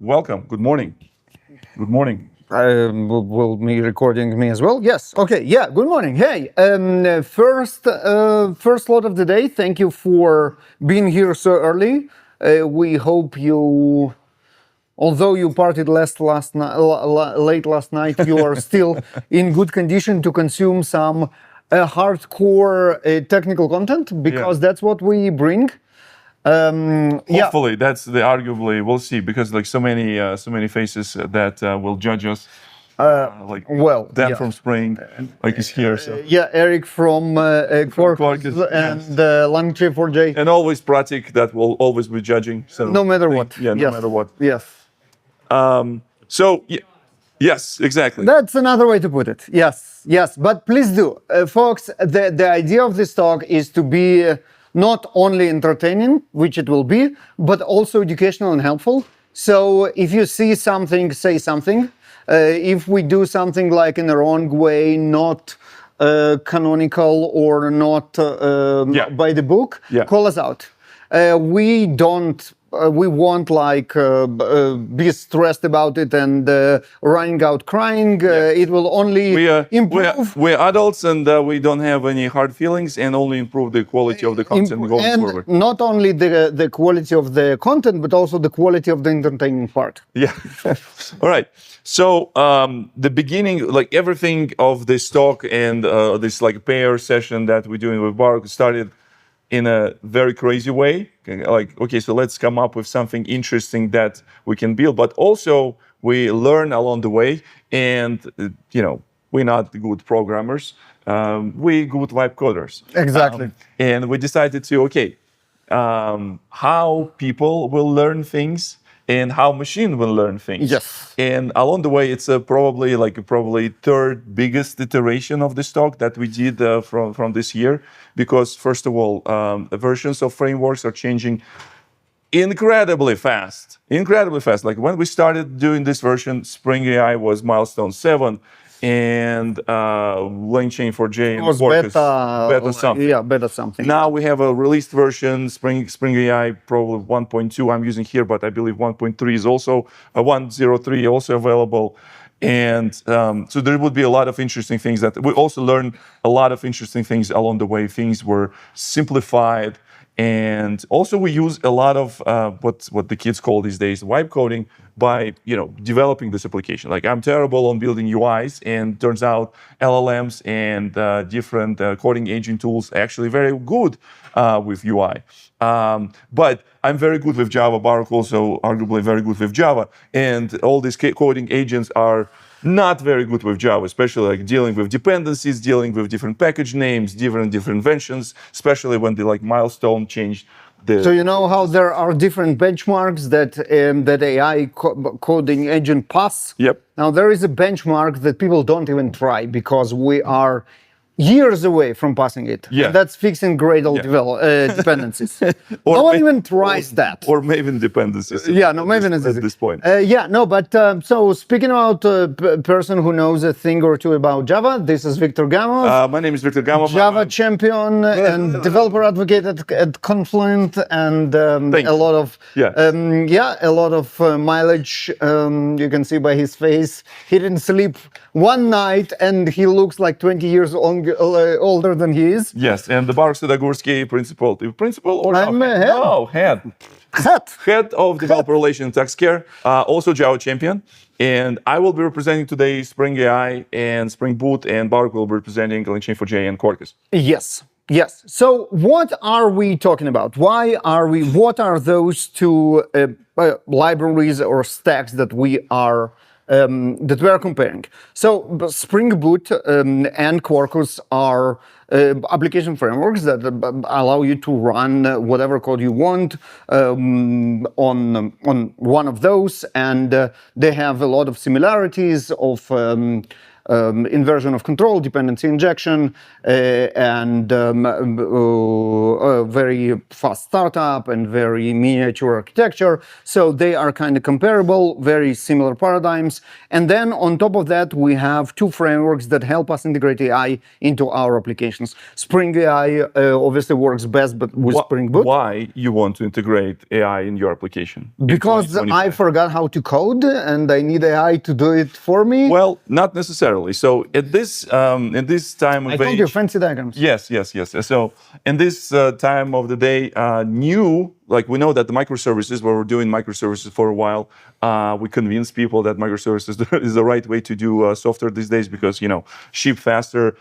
Welcome. Good morning. Good morning. Will be recording me as well? Yes. Okay. Yeah. Good morning. Hey. First lot of the day. Thank you for being here so early. We hope you, although you partied late last night, you are still in good condition to consume some hardcore technical content because that's what we bring. Hopefully, that's the arguably we'll see because like so many faces that will judge us. Dan from Spring, like he's here. So Eric from Quarkus and LangChain4j, and always Pratik that will always be judging. So no matter what. Yeah, no matter what. Yes. Yes, exactly. That's another way to put it. Yes. But please do, folks. The idea of this talk is to be not only entertaining, which it will be, but also educational and helpful. So if you see something, say something. If we do something like in the wrong way, not canonical or not by the book, call us out. We don't. We won't be stressed about it and running out crying. It will only improve. We're adults and we don't have any hard feelings and only improve the quality of the content going forward. Not only the quality of the content, but also the quality of the entertaining part. Yeah. All right. So the beginning, like everything of this talk and this like pair session that we're doing with Baruch started in a very crazy way. Like, okay, so let's come up with something interesting that we can build, but also we learn along the way. And, we're not good programmers. We're good web coders. Exactly. And we decided to, how people will learn things and how machine will learn things. Yes. And along the way, it's probably third biggest iteration of this talk that we did from this year. Because first of all, versions of frameworks are changing incredibly fast. Like when we started doing this version, Spring AI was milestone 7. And LangChain4j and Quarkus, beta something. Yeah, beta something. Now we have a released version, Spring AI, probably 1.2 I'm using here, but I believe 1.3 is also, 1.03 also available. And so there would be a lot of interesting things that we also learned a lot of interesting things along the way. Things were simplified. And also we use a lot of what the kids call these days vibe coding by developing this application. Like I'm terrible on building UIs, and turns out LLMs and different coding agent tools are actually very good with UI. But I'm very good with Java. Baruch also arguably very good with Java, and all these coding agents are not very good with Java, especially like dealing with dependencies, dealing with different package names, different inventions, especially when the milestone changed. So you know how there are different benchmarks that AI coding agent pass? Yep. Now there is a benchmark that people don't even try because we are years away from passing it. Yeah. And that's fixing Gradle dependencies. No one even tries that. Or Maven dependencies. At this point. So speaking about a person who knows a thing or two about Java, this is Victor Gamov. My name is Victor Gamov. Java champion and developer advocate at Confluent, and a lot of mileage. You can see by his face. He didn't sleep one night, and he looks like 20 years older than he is. Yes, and the Baruch Sadagurski principal or head of developer relations tax care, also Java champion. And I will be representing today Spring AI and Spring Boot, and Baruch will be representing LangChain4j and Quarkus. Yes. So what are we talking about? What are those two libraries or stacks that we are comparing? So Spring Boot and Quarkus are application frameworks that allow you to run whatever code you want on one of those, and they have a lot of similarities of inversion of control, dependency injection, and very fast startup and very miniature architecture. So they are kind of comparable, very similar paradigms. And then on top of that, we have two frameworks that help us integrate AI into our applications. Spring AI obviously works best, but with Spring Boot. Why you want to integrate AI in your application? Because I forgot how to code and I need AI to do it for me. Well, not necessarily. So at this in this time of I told age, you fancy diagrams. Yes. So in this time of the day, we know that the microservices, where we're doing microservices for a while, we convince people that microservices is the right way to do software these days because, ship faster,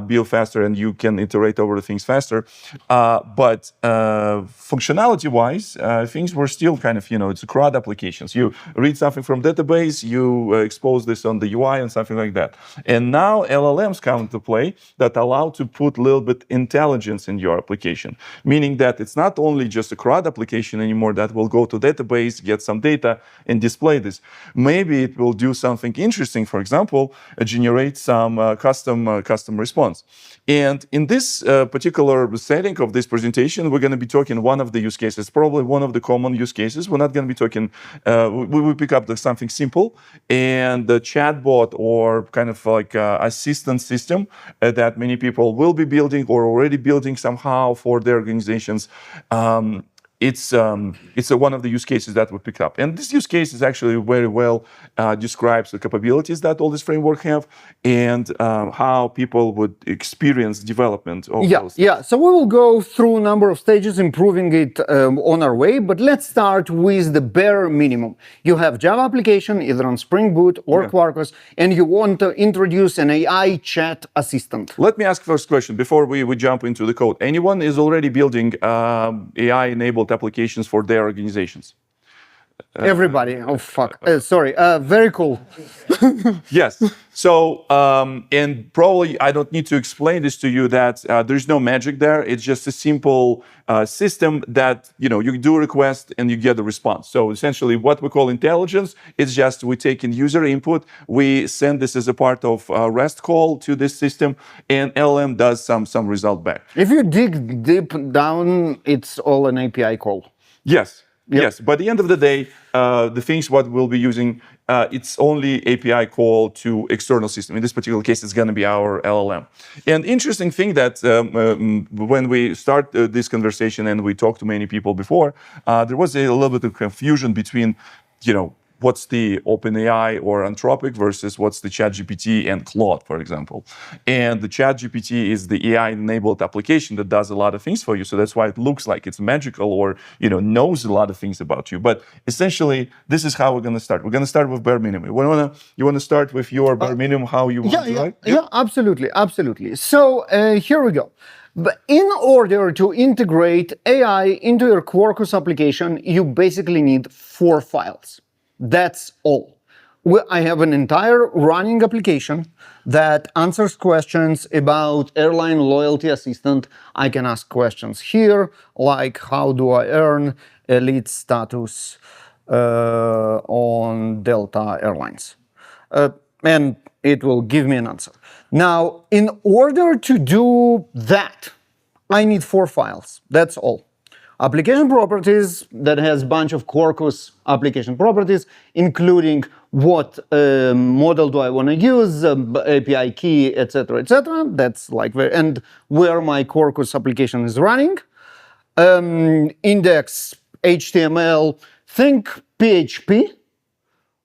build faster, and you can iterate over the things faster. But functionality-wise, things were still kind of, it's CRUD applications. You read something from database, you expose this on the UI and something like that. And now LLMs come into play that allow to put a little bit intelligence in your application, meaning that it's not only just a CRUD application anymore that will go to database, get some data, and display this. Maybe it will do something interesting. For example, generate some custom response. And in this particular setting of this presentation, we're going to be talking one of the use cases, probably one of the common use cases. We're not going to be talking, we will pick up something simple, and the chatbot or kind of like assistant system that many people will be building or already building somehow for their organizations. It's one of the use cases that we picked up. And this use case is actually very well describes the capabilities that all this framework have and how people would experience development of those. Yeah, so we will go through a number of stages, improving it on our way, but let's start with the bare minimum. You have Java application, either on Spring Boot or Quarkus, and you want to introduce an AI chat assistant. Let me ask first question before we jump into the code. Anyone is already building AI-enabled applications for their organizations? Everybody. Oh, fuck. Sorry. Very cool. Yes. So, and probably I don't need to explain this to you that there's no magic there. It's just a simple system that, you do a request and you get a response. So essentially what we call intelligence is just we take in user input, we send this as a part of a REST call to this system, and LLM does some result back. If you dig deep down, it's all an API call. Yes. Yes, but at the end of the day, the things what we'll be using, it's only API call to external system. In this particular case, it's going to be our LLM. And interesting thing that when we start this conversation and we talked to many people before, there was a little bit of confusion between, what's the OpenAI or Anthropic versus what's the ChatGPT and Claude, for example. And the ChatGPT is the AI-enabled application that does a lot of things for you. So that's why it looks like it's magical or, knows a lot of things about you. But essentially, this is how we're going to start. We're going to start with bare minimum. You want to start with your bare minimum, how you want to write? Yeah, absolutely. So here we go. But in order to integrate AI into your Quarkus application, you basically need 4 files. That's all. I have an entire running application that answers questions about airline loyalty assistant. I can ask questions here, like how do I earn elite status on Delta Airlines? And it will give me an answer. Now, in order to do that, I need 4 files. That's all. Application properties that has a bunch of Quarkus application properties, including what model do I want to use, API key, etc., etc. That's like and where my Quarkus application is running. Index, HTML, think PHP,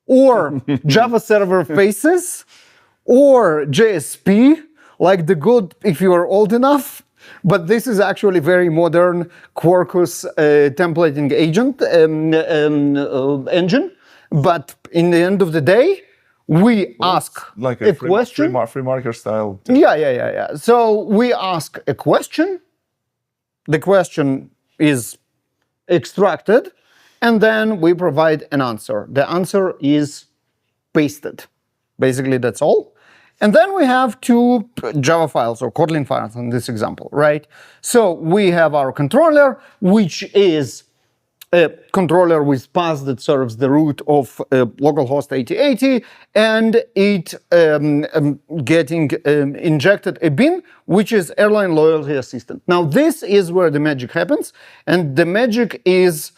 or Java server faces, or JSP, like the good if you are old enough. But this is actually very modern Quarkus templating agent engine. But in the end of the day, we ask like a question. Free marker style. Yeah. So we ask a question. The question is extracted, and then we provide an answer. The answer is pasted. Basically, that's all. And then we have 2 Java files or Kotlin files in this example, right? So we have our controller, which is a controller with path that serves the root of localhost 8080, and it getting injected a bin, which is airline loyalty assistant. Now, this is where the magic happens, and the magic is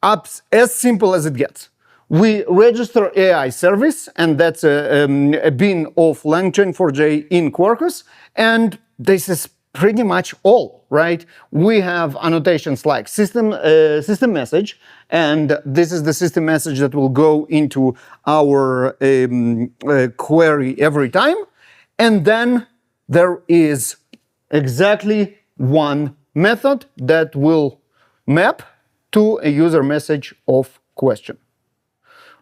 as simple as it gets. We register AI service, and that's a bin of LangChain4j in Quarkus, and this is pretty much all, right? We have annotations like system message, and this is the system message that will go into our query every time, and then there is exactly one method that will map to a user message of question,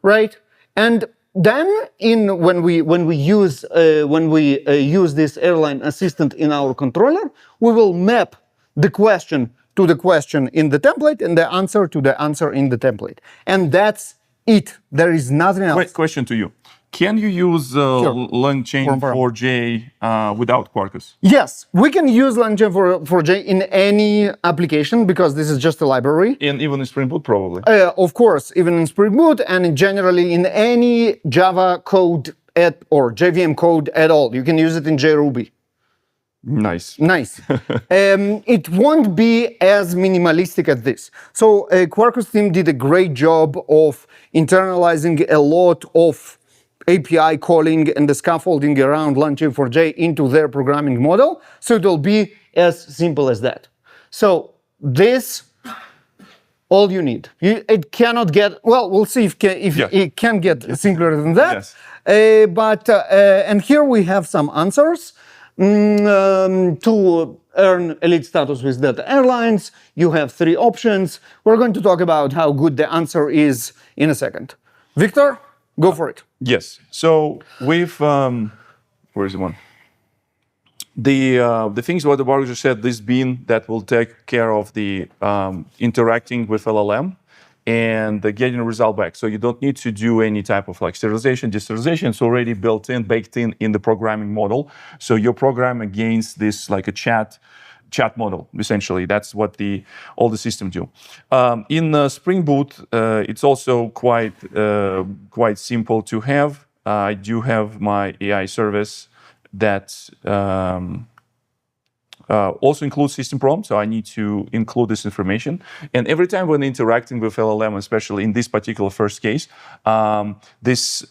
right? And then when we use this airline assistant in our controller, we will map the question to the question in the template and the answer to the answer in the template, and that's it. There is nothing else. Wait, question to you. Can you use LangChain4j without Quarkus? Yes, we can use LangChain4j in any application because this is just a library. And even in Spring Boot, probably. Of course, even in Spring Boot and generally in any Java code or JVM code at all. You can use it in JRuby. Nice. Nice. It won't be as minimalistic as this. So Quarkus team did a great job of internalizing a lot of API calling and the scaffolding around LangChain4j into their programming model. So it'll be as simple as that. So this, all you need. It cannot get, well, we'll see if it can get simpler than that. Yes. And here we have some answers. To earn elite status with Delta Airlines, you have 3 options. We're going to talk about how good the answer is in a second. Victor, go for it. Yes. So with where is the one? The things what the Baruch just said, this bin that will take care of the interacting with LLM and getting a result back. So you don't need to do any type of like serialization, deserialization. It's already built in, baked in the programming model. So your program against this like a chat model, essentially. That's what all the systems do. In Spring Boot, it's also quite simple to have. I do have my AI service that also includes system prompt, so I need to include this information. And every time when interacting with LLM, especially in this particular first case, this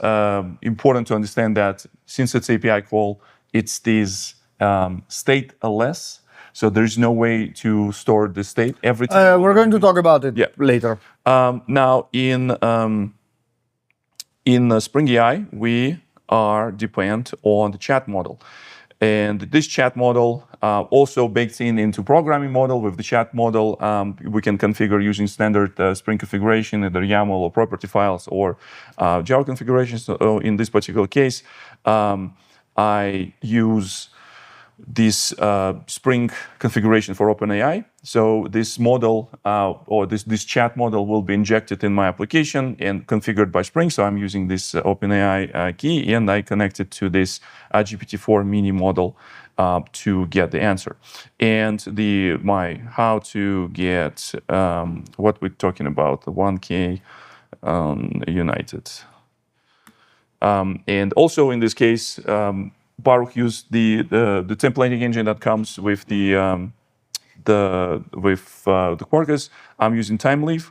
important to understand that since it's API call, it's this stateless. So there's no way to store the state every time. We're going to talk about it later. Now in Spring AI, we are dependent on the chat model. And this chat model also baked into programming model. With the chat model, we can configure using standard Spring configuration, either YAML or property files or Java configurations. So in this particular case, I use this Spring configuration for OpenAI. So this model or this chat model will be injected in my application and configured by Spring. So I'm using this OpenAI key, and I connect it to this GPT-4 mini model to get the answer. And how to get what we're talking about, the 1K United. And also in this case, Baruch used the templating engine that comes with the Quarkus. I'm using TimeLeaf,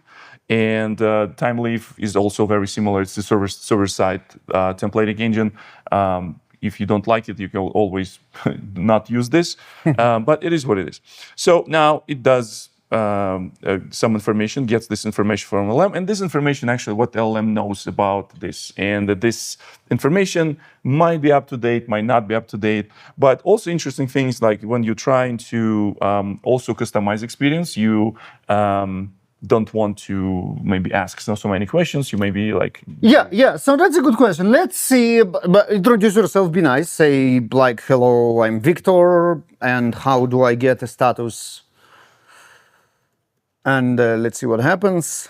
and TimeLeaf is also very similar. It's the server-side templating engine. If you don't like it, you can always not use this, but it is what it is. So now it does some information, gets this information from LLM, and this information actually what LLM knows about this, and this information might be up to date, might not be up to date, but also interesting things like when you're trying to also customize experience, you don't want to maybe ask so many questions. You may be like... Yeah, so that's a good question. Let's see, but introduce yourself, be nice. Say like, hello, I'm Victor, and how do I get a status? And let's see what happens.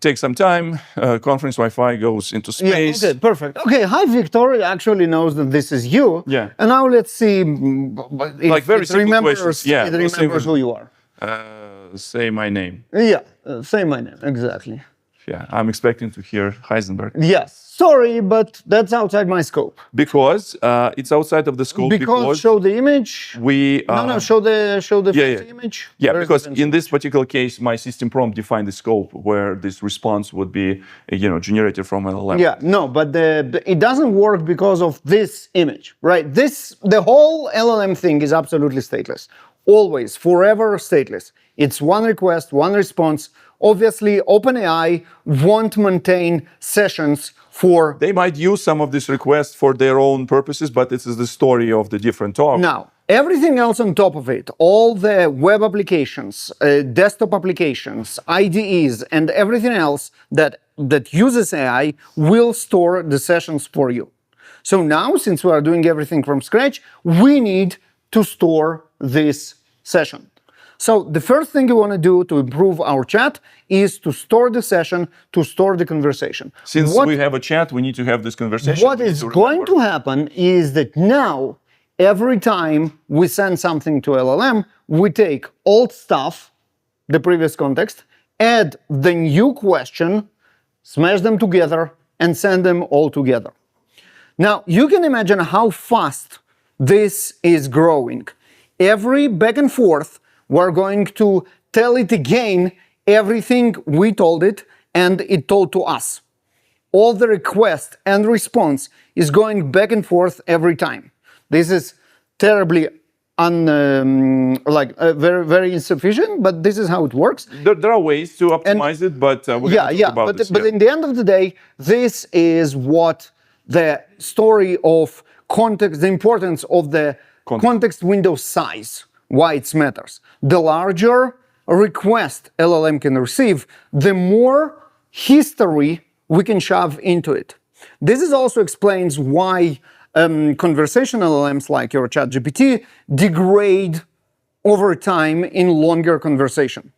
takes some time. Conference Wi-Fi goes into space. Yeah, okay, perfect. Okay, hi, Victor. It actually knows that this is you. Yeah. And now let's see if Like very it simple remembers, questions. Yeah, it remembers who you are. Say my name. Yeah, say my name, exactly. Yeah, I'm expecting to hear Heisenberg. Yes, sorry, but that's outside my scope. Because it's outside of the scope. Because show the image. We no, show the yeah. image. Yeah, Where's because the in this particular case, my system prompt defined the scope where this response would be, generated from LLM. Yeah, no, but it doesn't work because of this image, right? The whole LLM thing is absolutely stateless. Always, forever stateless. It's one request, one response. Obviously, OpenAI won't maintain sessions for... They might use some of these requests for their own purposes, but this is the story of the different talk. Now, everything else on top of it, all the web applications, desktop applications, IDEs, and everything else that uses AI will store the sessions for you. So now, since we are doing everything from scratch, we need to store this session. So the first thing you want to do to improve our chat is to store the session, to store the conversation. Since we have a chat, we need to have this conversation. What is going to happen is that now, every time we send something to LLM, we take old stuff, the previous context, add the new question, smash them together, and send them all together. Now, you can imagine how fast this is growing. Every back and forth, we're going to tell it again everything we told it and it told to us. All the request and response is going back and forth every time. This is terribly very, very insufficient, but this is how it works. There are ways to optimize it, but we're going to talk about this. But in the end of the day, this is what the story of context, the importance of the context window size, why it matters. The larger request LLM can receive, the more history we can shove into it. This also explains why conversational LLMs like your ChatGPT degrade over time in longer conversation.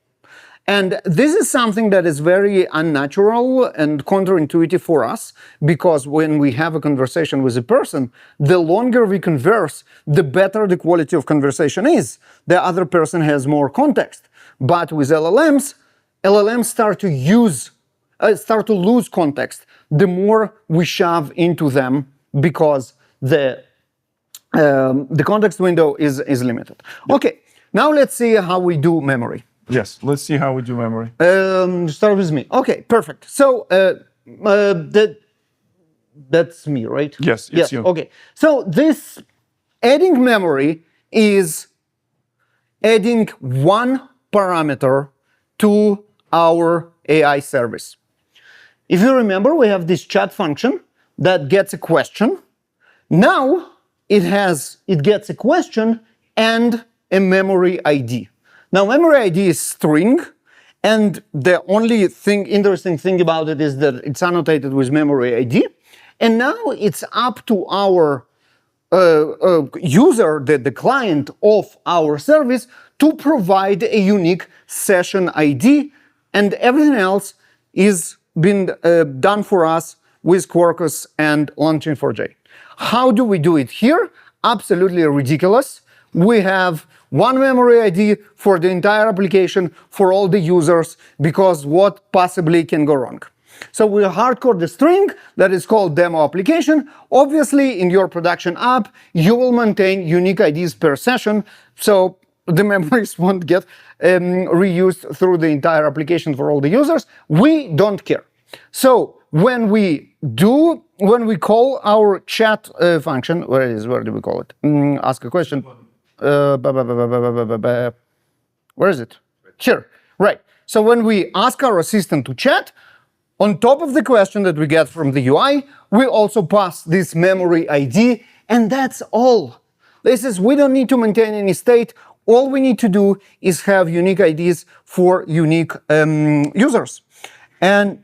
And this is something that is very unnatural and counterintuitive for us, because when we have a conversation with a person, the longer we converse, the better the quality of conversation is. The other person has more context. But with LLMs start to lose context the more we shove into them, because the context window is limited. Okay, now let's see how we do memory. Yes, let's see how we do memory. Start with me. Okay, perfect. So that's me, right? Yes, it's you. Okay. So this adding memory is adding one parameter to our AI service. If you remember, we have this chat function that gets a question. Now it gets a question and a memory ID. Now, memory ID is string, and the only interesting thing about it is that it's annotated with memory ID. And now it's up to our user, the client of our service, to provide a unique session ID, and everything else is been done for us with Quarkus and LangChain4j. How do we do it here? Absolutely ridiculous. We have one memory ID for the entire application for all the users, because what possibly can go wrong? So we hardcode the string that is called demo application. Obviously, in your production app, you will maintain unique IDs per session, so the memories won't get reused through the entire application for all the users. We don't care. So when we call our chat function, where do we call it? Ask a question. Where is it? Here, right. So when we ask our assistant to chat, on top of the question that we get from the UI, we also pass this memory ID, and that's all. We don't need to maintain any state. All we need to do is have unique IDs for unique users. And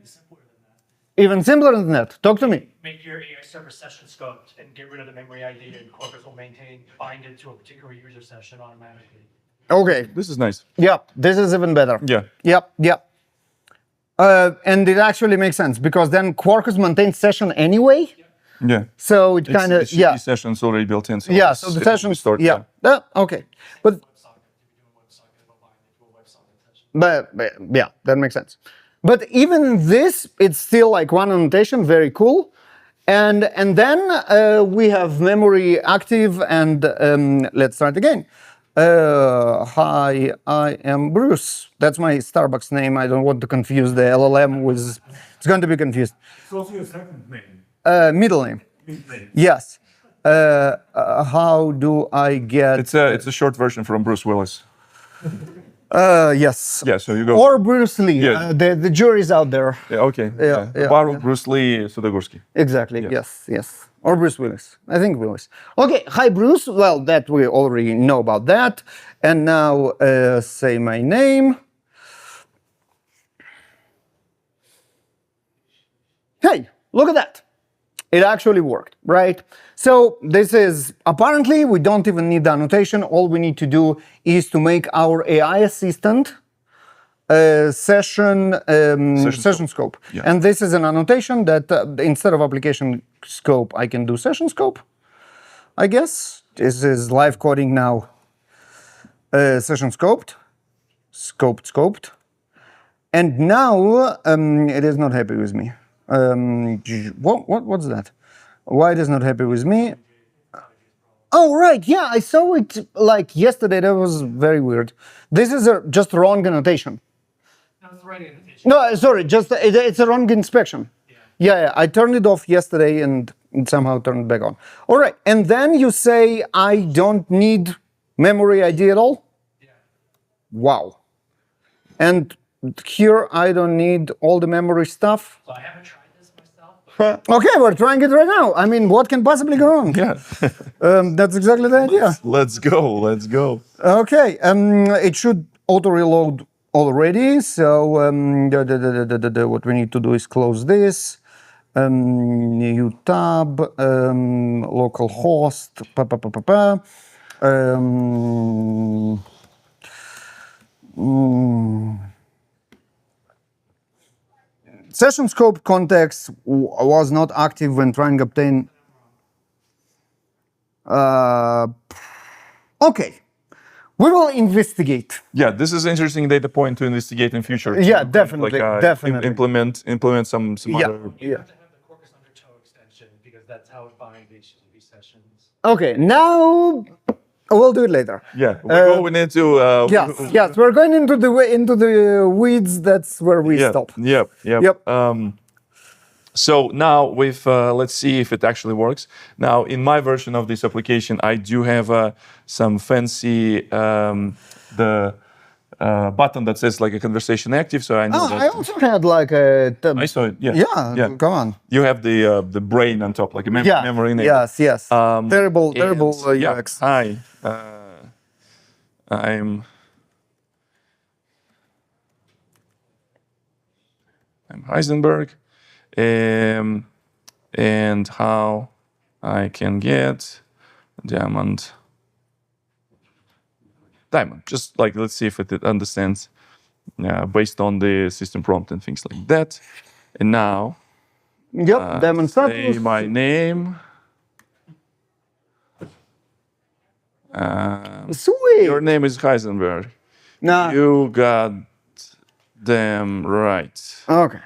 even simpler than that. Talk to me. Make your AI server session scoped and get rid of the memory ID, and Quarkus will bind it to a particular user session automatically. Okay. This is nice. Yep, this is even better. Yeah. Yep. And it actually makes sense because then Quarkus maintains session anyway. Yeah. So it kind of, It should yeah. be sessions already built in. So Yeah, so the sessions, stored, yeah. Okay. But yeah, that makes sense. But even this, it's still like one annotation, very cool. And then we have memory active, and let's start again. Hi, I am Bruce. That's my Starbucks name. I don't want to confuse the LLM with. It's going to be confused. It's also your second name. Middle name. Name. Yes. How do I get? It's a short version from Bruce Willis. Yes. Yeah, so you go. Or Bruce Lee. Yeah. The jury's out there. Yeah, okay. Yeah, yeah, Baruch, Bruce Lee, Sudagursky. Exactly. Yes. Or Bruce Willis. I think Willis. Okay. Hi, Bruce. Well, that we already know about that. And now say my name. Hey, look at that. It actually worked, right? So this is, apparently, we don't even need the annotation. All we need to do is to make our AI assistant session scope. Yeah. And this is an annotation that instead of application scope, I can do session scope, I guess. This is live coding now. Session scoped. Scoped. And now it is not happy with me. What's that? Why it is not happy with me? Oh, right, yeah, I saw it like yesterday. That was very weird. This is just wrong annotation. No, it's the right annotation. No, sorry, just it's a wrong inspection. Yeah, I turned it off yesterday and it somehow turned it back on. All right, and then you say I don't need memory ID at all? Yeah. Wow. And here I don't need all the memory stuff. So I haven't tried this myself. Okay, we're trying it right now. I mean, what can possibly go wrong? Yeah. That's exactly the idea. Let's go. Okay, it should auto-reload already. So what we need to do is close this. New tab, localhost, Session scope context was not active when trying to obtain. Okay, we will investigate. Yeah, this is an interesting data point to investigate in future. Yeah, To, definitely, definitely. Implement some Yeah, other. yeah. You have to have the Quarkus undertow extension because that's how it binds these sessions. Okay, now we'll do it later. Yeah, we're going into. Yes, we're going into the weeds. That's where we stop. Yep. So now with, let's see if it actually works. Now in my version of this application, I do have some fancy, the button that says like a conversation active. So I know that. I also had like a. I saw it, yeah. Yeah, come on. You have the brain on top, like a memory name. Yes. Terrible yeah. UX. Hi, I'm Heisenberg, and how I can get diamond. Just like, let's see if it understands based on the system prompt and things like that. And now, Yep, diamond status. say my name. Sweet. Your name is Heisenberg. Nah. You got them right. Okay.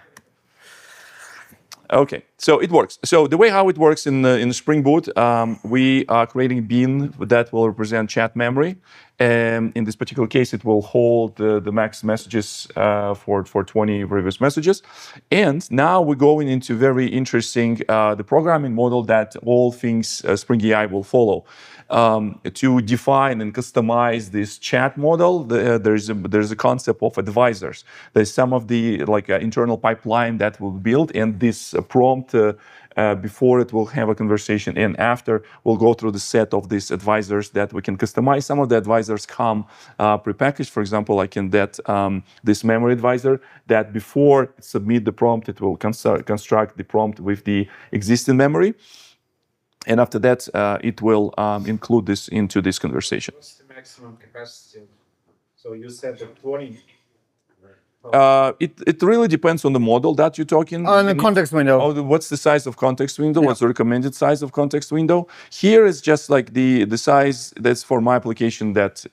Okay, so it works. So the way how it works in Spring Boot, we are creating a bean that will represent chat memory. And in this particular case, it will hold the max messages for 20 previous messages. And now we're going into very interesting the programming model that all things Spring AI will follow. To define and customize this chat model, there's a concept of advisors. There's some of the internal pipeline that will build, and this prompt before it will have a conversation, and after we'll go through the set of these advisors that we can customize. Some of the advisors come prepackaged. For example, like in that this memory advisor that before submit the prompt, it will construct the prompt with the existing memory. And after that, it will include this into this conversation. What's the maximum capacity? So you said that 20. It really depends on the model that you're talking. On the context window. What's the size of context window? What's the recommended size of context window? Here is just like the size that's for my application that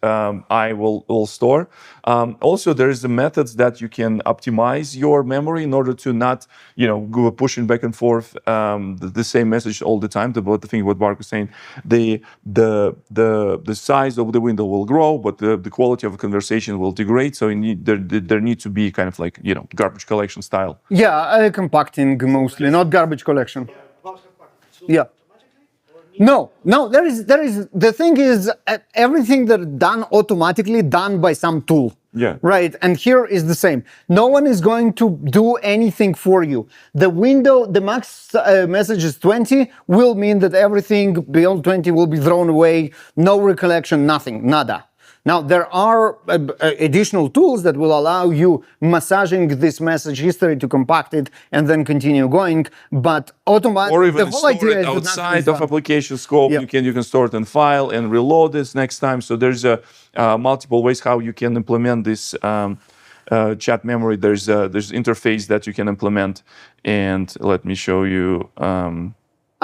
I will store. Also, there is the methods that you can optimize your memory in order to not, go pushing back and forth the same message all the time. About the thing what Mark was saying, the size of the window will grow, but the quality of the conversation will degrade. So there needs to be kind of like garbage collection style. Yeah, compacting mostly, not garbage collection. Yeah. No. There is. The thing is, everything that's done automatically, done by some tool. Yeah. Right. And here is the same. No one is going to do anything for you. The window, the max message is 20, will mean that everything beyond 20 will be thrown away. No recollection, nothing, nada. Now, there are additional tools that will allow you massaging this message history to compact it and then continue going, but automatically, or even the whole store idea it is outside of application scope. Yep. You can store it in file and reload this next time. So there's multiple ways how you can implement this chat memory. There's interface that you can implement, and let me show you.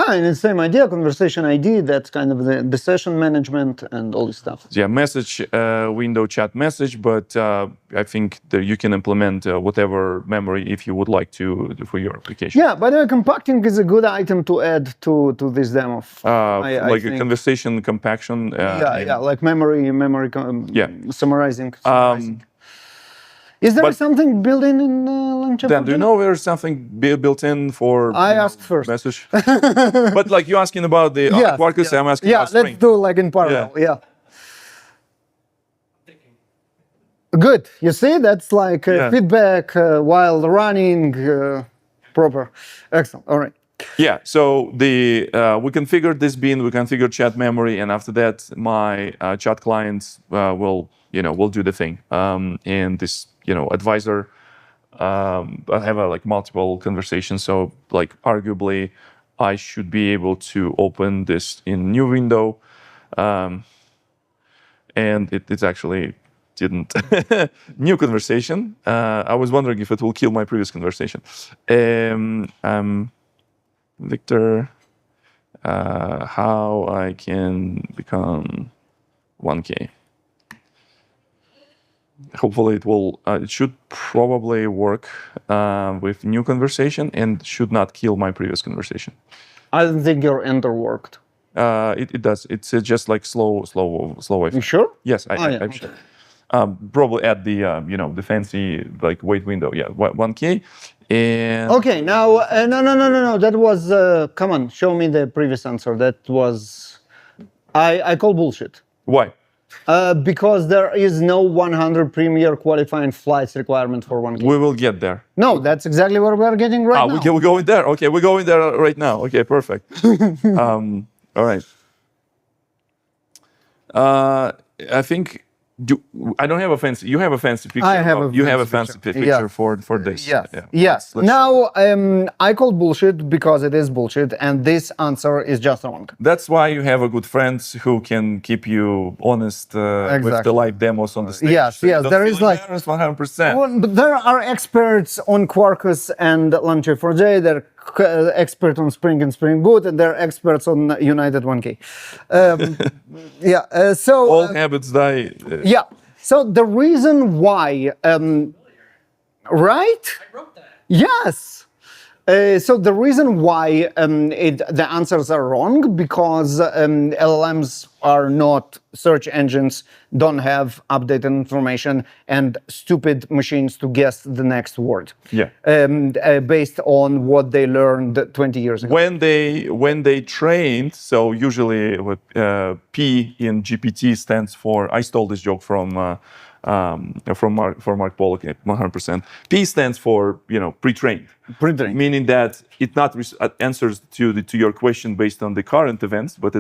And it's the same idea, conversation ID, that's kind of the session management and all this stuff. Yeah, message window chat message, but I think that you can implement whatever memory if you would like to for your application. Yeah, by the way, compacting is a good item to add to this demo. Like a conversation compaction. Like memory summarizing. Is there something built in LangChain4j? Dan, do you know there's something built in for I asked first. message? But like you're asking about the Quarkus, I'm asking about Spring. Let's do like in parallel. Yeah. Good. You see, that's like feedback while running proper. Excellent. All right. Yeah. So we configured this bean, we configured chat memory, and after that, my chat clients will do the thing. And this advisor, I have multiple conversations. So like arguably, I should be able to open this in new window, and it's actually didn't. New conversation. I was wondering if it will kill my previous conversation. Victor, how I can become 1K. Hopefully it will. It should probably work with new conversation and should not kill my previous conversation. I don't think your enter worked. It does. It's just like slow wave. You sure? Yes, I'm sure. Probably add the fancy wait window. Yeah, 1K. And okay, now no. That was come on, show me the previous answer. That was I call bullshit. Why? Because there is no 100 premier qualifying flights requirement for 1K. We will get there. No, that's exactly what we're getting right now. We're going there. Okay, we're going there right now. Okay, perfect. All right. I think. I don't have a fancy. You have a fancy picture. I have you have a fancy picture for this. Yes. Yeah. Yes. Now I call bullshit because it is bullshit, and this answer is just wrong. That's why you have a good friends who can keep you honest with the live demos on the stage. Yes. So There is 100%. Well, but there are experts on Quarkus and LangChain4j. They're expert on Spring and Spring Boot, and they're experts on United 1K. So all habits die. Yeah. So the reason why, right? I wrote that. Yes. So the reason why the answers are wrong because LLMs are not search engines, don't have updated information, and stupid machines to guess the next word. Yeah. Based on what they learned 20 years ago. When they trained, so usually what P in GPT stands for. I stole this joke from Mark Pollock, 100%. P stands for pre-trained. Pre-trained. Meaning that it not answers to your question based on the current events, but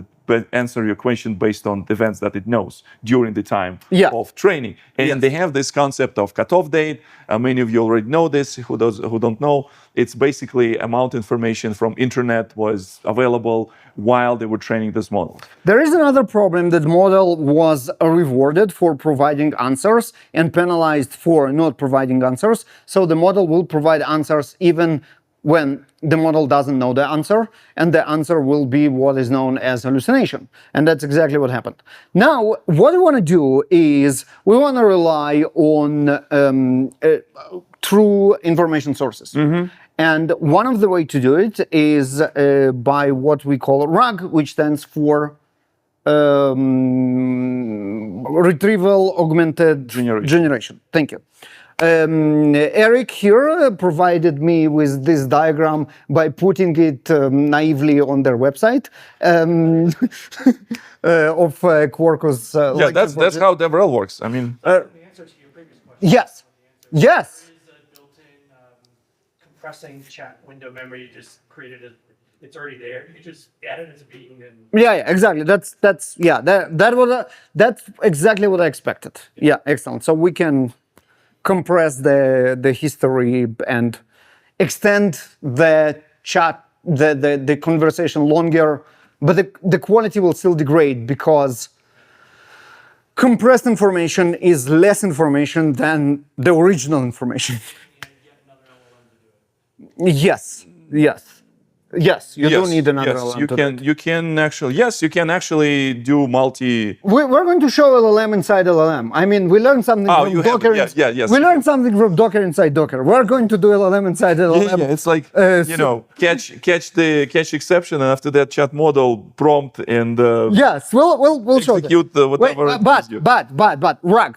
answer your question based on events that it knows during the time Yeah. of training. And they have this concept of cutoff date. Many of you already know this. Who don't know, it's basically amount information from internet was available while they were training this model. There is another problem that model was rewarded for providing answers and penalized for not providing answers. So the model will provide answers even when the model doesn't know the answer, and the answer will be what is known as hallucination. And that's exactly what happened. Now, what we want to do is we want to rely on true information sources. And one of the way to do it is by what we call RAG, which stands for retrieval-augmented generation. Thank you. Eric here provided me with this diagram by putting it naively on their website of Quarkus. Yeah, that's how DevRel works. I mean, The answer to your previous question. yes, yes. There is a built-in compressing chat window memory. You just created it. It's already there. You just add it as a bean and. Yeah, exactly. That's exactly what I expected. Yeah, excellent. So we can compress the history and extend the chat, the conversation longer, but the quality will still degrade because compressed information is less information than the original information. Yes, yes. Yes, you do need another LLM. You can actually do multi. We're going to show LLM inside LLM. I mean, we learned something from Docker. Yes. We learned something from Docker inside Docker. We're going to do LLM inside LLM. Yeah, it's like catch exception, and after that chat model prompt and yes, we'll show execute whatever. But RAG.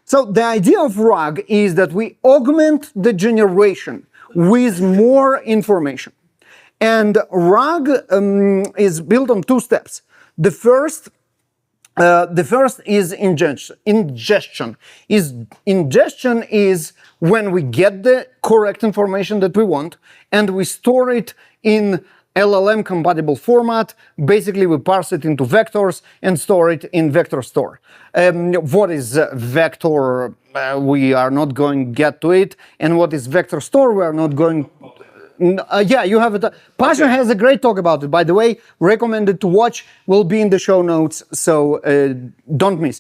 So the idea of RAG is that we augment the generation with more information. And RAG is built on two steps. The first is ingestion. Ingestion is when we get the correct information that we want and we store it in LLM compatible format. Basically, we parse it into vectors and store it in vector store. What is vector? We are not going to get to it. And what is vector store? We are not going. Yeah, you have it. Pasha has a great talk about it, by the way. Recommended to watch. Will be in the show notes, so don't miss.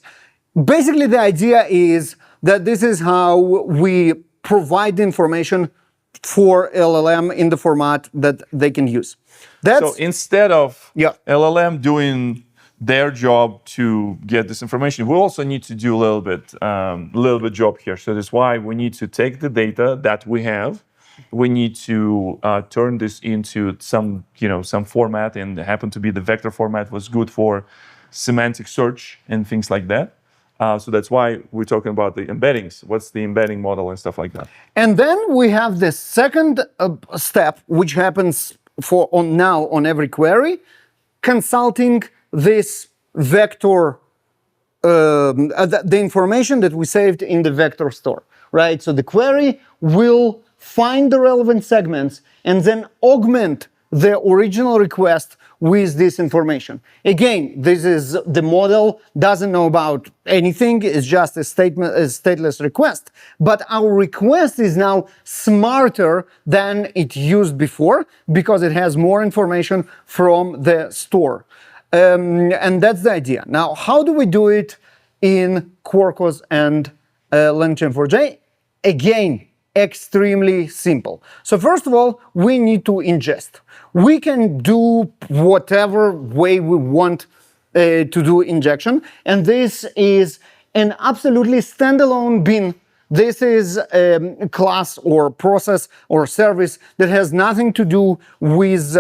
Basically, the idea is that this is how we provide information for LLM in the format that they can use. So instead of LLM doing their job to get this information, we also need to do a little bit job here. So that's why we need to take the data that we have. We need to turn this into some format, and happen to be the vector format was good for semantic search and things like that. So that's why we're talking about the embeddings. What's the embedding model and stuff like that. And then we have the second step, which happens on every query, consulting this vector, the information that we saved in the vector store, right? So the query will find the relevant segments and then augment the original request with this information. Again, this is the model doesn't know about anything. It's just a stateless request. But our request is now smarter than it used before because it has more information from the store. And that's the idea. Now, how do we do it in Quarkus and LangChain4j? Again, extremely simple. So first of all, we need to ingest. We can do whatever way we want to do injection, and this is an absolutely standalone bin. This is a class or process or service that has nothing to do with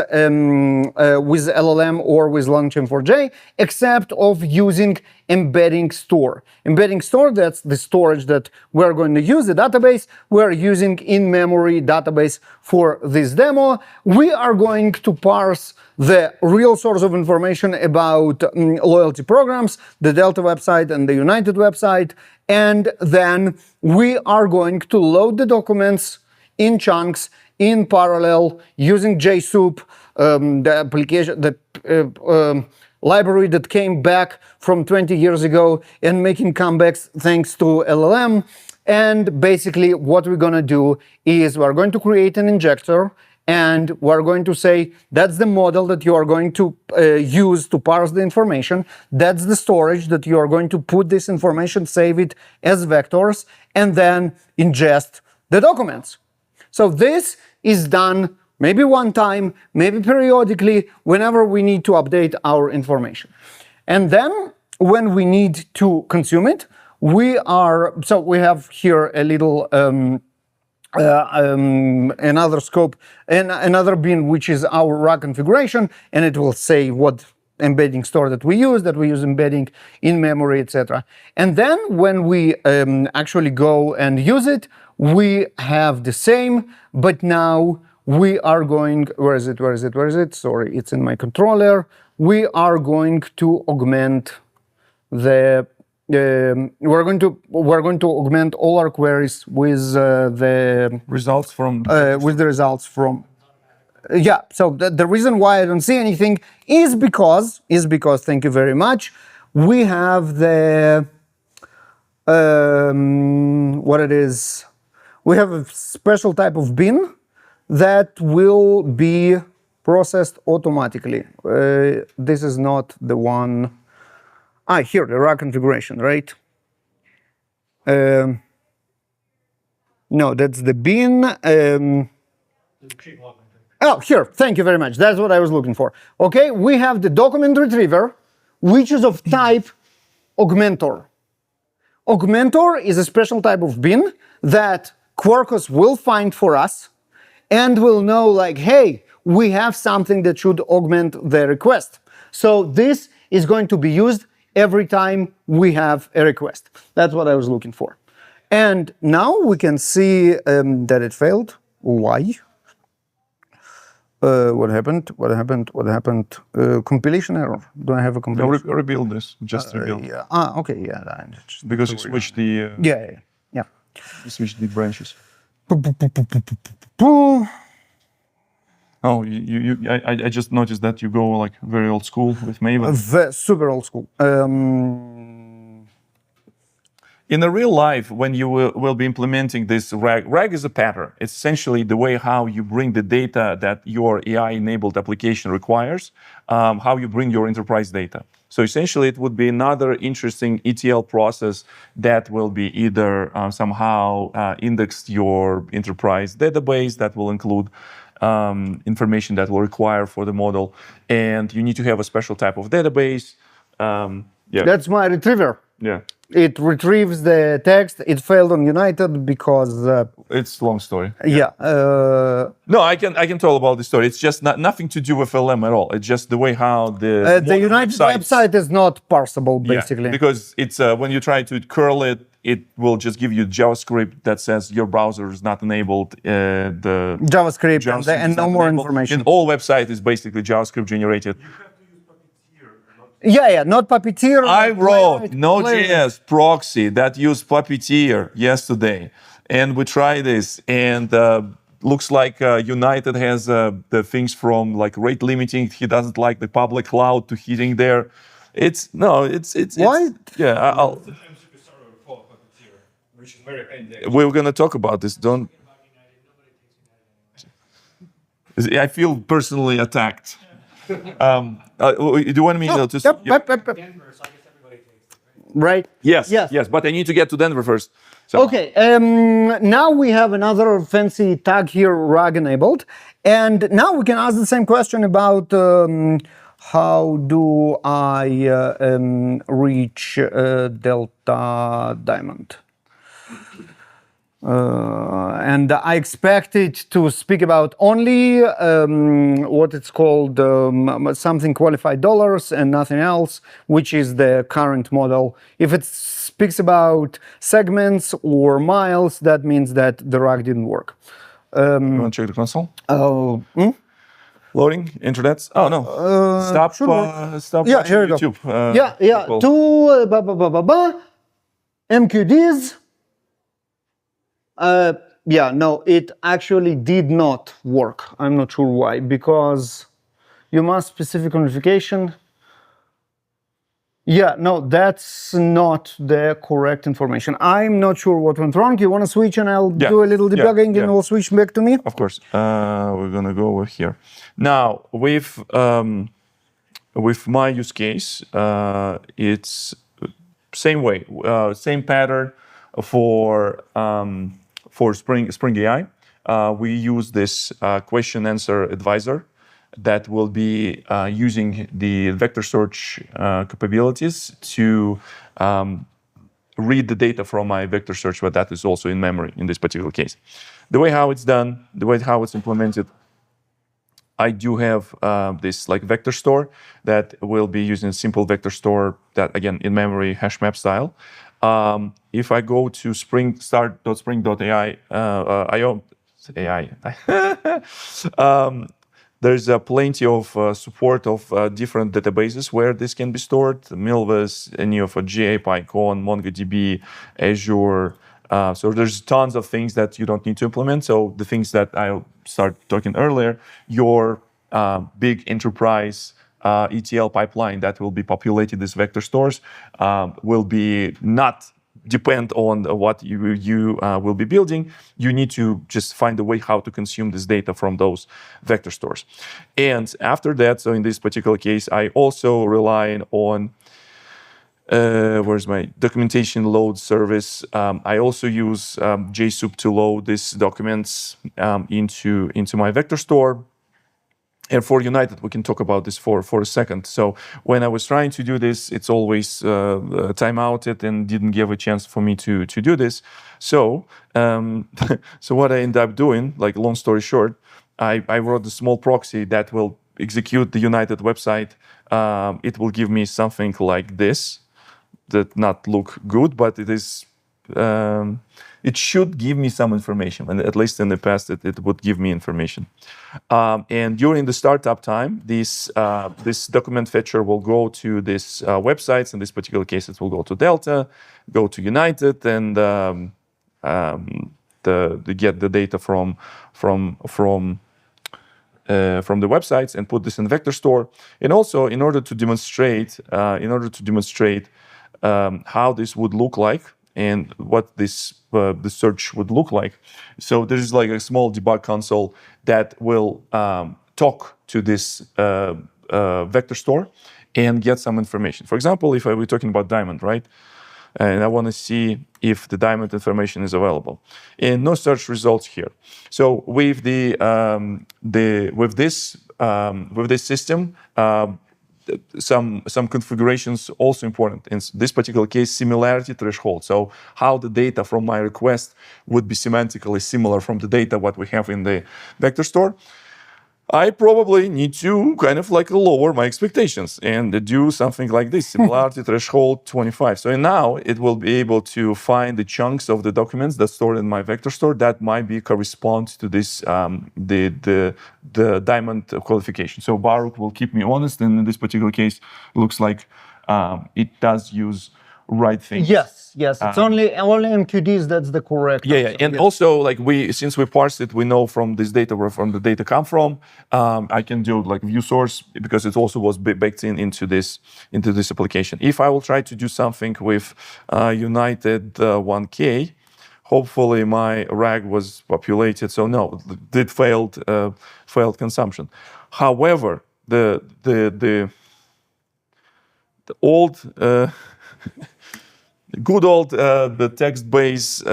LLM or with LangChain4j, except of using embedding store. Embedding store, that's the storage that we're going to use, the database. We're using in-memory database for this demo. We are going to parse the real source of information about loyalty programs, the Delta website and the United website, and then we are going to load the documents in chunks, in parallel, using JSoup, the application, the library that came back from 20 years ago and making comebacks thanks to LLM. And basically what we're going to do is we're going to create an injector, and we're going to say that's the model that you are going to use to parse the information. That's the storage that you are going to put this information, save it as vectors, and then ingest the documents. So this is done maybe one time, maybe periodically, whenever we need to update our information. And then when we need to consume it, we have here a little another scope and another bin, which is our RAG configuration, and it will say what embedding store that we use embedding in memory, etc. And then when we actually go and use it, we have the same, but now we are going, where is it? Sorry, it's in my controller. We are going to augment the we're going to augment all our queries with the Results from yeah. So the reason why I don't see anything is because thank you very much, we have the what it is, we have a special type of bin that will be processed automatically. This is not the one. Here, the RAG configuration, right? No, that's the bin. Oh, here, thank you very much. That's what I was looking for. Okay, we have the document retriever, which is of type augmentor. Augmentor is a special type of bin that Quarkus will find for us and will know, like, hey, we have something that should augment the request. So this is going to be used every time we have a request. That's what I was looking for. And now we can see that it failed. Why? What happened? Compilation error. Do I have a compilation? No, rebuild this. Just rebuild. Yeah. Okay. Yeah. Because you switched the. Yeah. You switched the branches. Oh, I just noticed that you go like very old school with Maven. Super old school. In the real life, when you will be implementing this RAG is a pattern. It's essentially the way how you bring the data that your AI-enabled application requires, how you bring your enterprise data. So essentially, it would be another interesting ETL process that will be either somehow indexed your enterprise database that will include information that will require for the model, and you need to have a special type of database. Yeah, that's my retriever. Yeah, it retrieves the text. It failed on United because it's a long story. Yeah. No, I can tell about the story. It's just nothing to do with LM at all. It's just the way how the United website is not parsable, basically. Yeah, because it's when you try to curl it, it will just give you JavaScript that says your browser is not enabled. The JavaScript and no more information. And all website is basically JavaScript generated. Yeah, not Puppeteer. I wrote Node.js proxy that used Puppeteer yesterday, and we tried this, and looks like United has the things from like rate limiting. He doesn't like the public cloud to hitting there. It's why? Yeah, we're gonna talk about this. Don't. I feel personally attacked. Do you want me to? Right. Yes. But I need to get to Denver first. So. Okay. Now we have another fancy tag here, RAG enabled, and now we can ask the same question about how do I reach Delta Diamond. And I expect it to speak about only what it's called something qualified dollars and nothing else, which is the current model. If it speaks about segments or miles, that means that the RAG didn't work. You want to check the console? Oh. Loading internet. Oh no! Stop! Sure. Stop! Yeah, here we YouTube. Go. Yeah. To MQDs. No, it actually did not work. I'm not sure why, because You must specific notification. Yeah, no, that's not the correct information. I'm not sure what went wrong. You want to switch and I'll do a little debugging and we'll switch back to me? Of course. We're going to go over here. Now, with my use case, it's same way, same pattern for Spring AI. We use this question answer advisor that will be using the vector search capabilities to read the data from my vector search, but that is also in memory in this particular case. The way how it's done, the way how it's implemented, I do have this like vector store that will be using simple vector store that again in memory hash map style. If I go to start.spring.ai, there's plenty of support of different databases where this can be stored: Milvus, Neo4j, PyCon, MongoDB, Azure. So there's tons of things that you don't need to implement. So the things that I started talking earlier, your big enterprise ETL pipeline that will be populated these vector stores will be not depend on what you will be building. You need to just find a way how to consume this data from those vector stores. And after that, so in this particular case, I also rely on where's my documentation load service. I also use JSoup to load these documents into my vector store. And for United, we can talk about this for a second. So when I was trying to do this, it's always timeouted and didn't give a chance for me to do this. So so what I ended up doing, like long story short, I wrote a small proxy that will execute the United website. It will give me something like this. That not look good, but it is. It should give me some information, and at least in the past, it would give me information. And during the startup time, this document fetcher will go to these websites. In this particular case, it will go to Delta, go to United, and get the data from the websites and put this in vector store. And also, in order to demonstrate how this would look like and what this the search would look like. So there's like a small debug console that will talk to this vector store and get some information. For example, if I were talking about diamond, right? And I want to see if the diamond information is available. And no search results here. So with with this system, some configurations also important. In this particular case, similarity threshold. So how the data from my request would be semantically similar from the data what we have in the vector store. I probably need to kind of like lower my expectations and do something like this, similarity threshold 25. So now it will be able to find the chunks of the documents that's stored in my vector store that might be correspond to this the diamond qualification. So Baruch will keep me honest, and in this particular case, it looks like it does use right things. Yes, it's only MQDs that's the correct answer. And also like since we parse it, we know from this data where from the data come from. I can do like view source because it also was baked into this application. If I will try to do something with United 1K, hopefully my RAG was populated. So no, it failed consumption. However, the old good old the text-based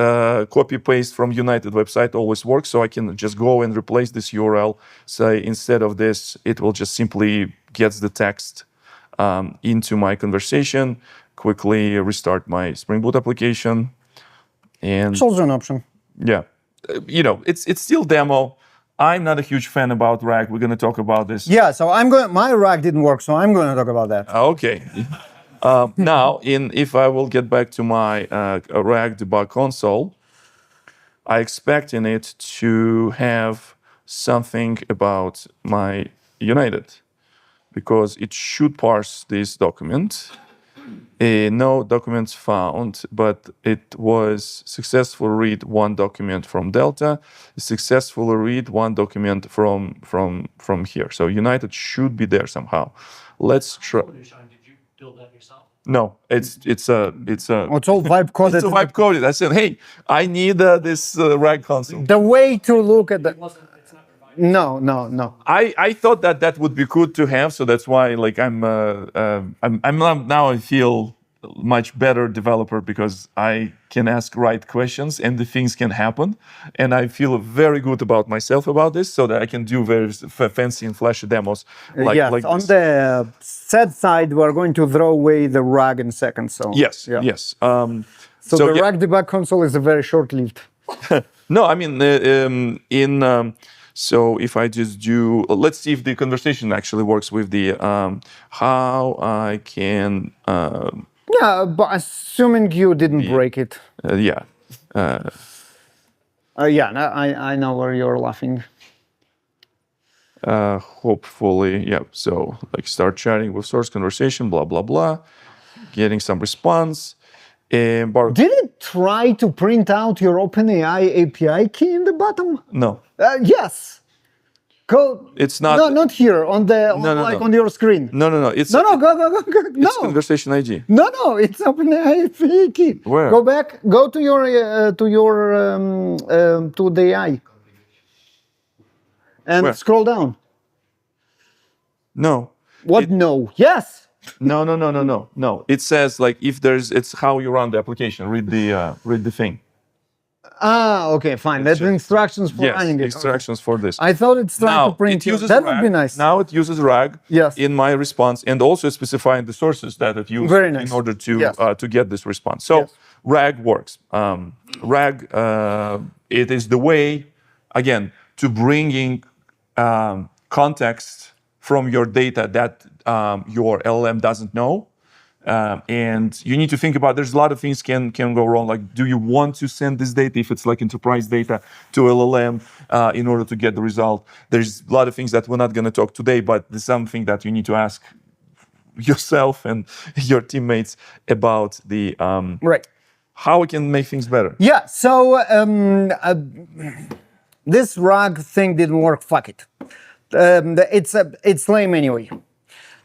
copy-paste from United website always works, so I can just go and replace this URL. Say instead of this, it will just simply gets the text into my conversation, quickly restart my Spring Boot application. And it's also an option. Yeah, it's still demo. I'm not a huge fan about RAG. We're going to talk about this. Yeah, so my RAG didn't work, so I'm going to talk about that. Okay. Now, if I will get back to my RAG debug console, I expect in it to have something about my United, because it should parse this document No documents found, but it was successful read one document from Delta, successfully read one document from here. So United should be there somehow. Let's try. Did you build that yourself? No, it's It's all vibe coded. it's a vibe coded. I said, hey, I need this RAG console. The way to look at the It's not provided. no. I thought that would be good to have, so that's why like I'm now I feel much better developer because I can ask right questions and the things can happen, and I feel very good about myself about this, so that I can do very fancy and flashy demos like yes, like on this. the sad side, we're going to throw away the RAG in seconds. So Yes, yeah. yes. So the yeah. RAG debug console is a very short-lived. No, I mean, so if I just do, let's see if the conversation actually works with the how I can, Yeah, but assuming you didn't break it. yeah. Yeah, no, I know where you're laughing. Hopefully, yeah. So like start chatting with source conversation, blah, blah, blah, getting some response. And Did it try to print out your OpenAI API key in the bottom? no, Yes. Go. it's not. No, not here. On the no, like no. on your screen. No, it's No. Go. No. it's conversation ID. No. It's OpenAI API key. Where? Go back. Go to your to the AI. And Where? scroll down. No. What? No. Yes. No. It says like if there's, it's how you run the application. Read the thing. Ah, okay, fine. That's the instructions for Yes, running it. instructions for this. I thought it's trying Now to print it you. uses That RAG. would be nice. Now it uses RAG Yes. in my response, and also specifying the sources that it used Very nice. in order to Yes. To get this response. So Yes. RAG works. RAG it is the way, again, to bringing context from your data that your LLM doesn't know. And you need to think about, there's a lot of things can go wrong. Like, do you want to send this data, if it's like enterprise data, to LLM in order to get the result? There's a lot of things that we're not going to talk today, but there's something that you need to ask yourself and your teammates about the Right. how we can make things better. Yeah. So this RAG thing didn't work. Fuck it. It's lame anyway.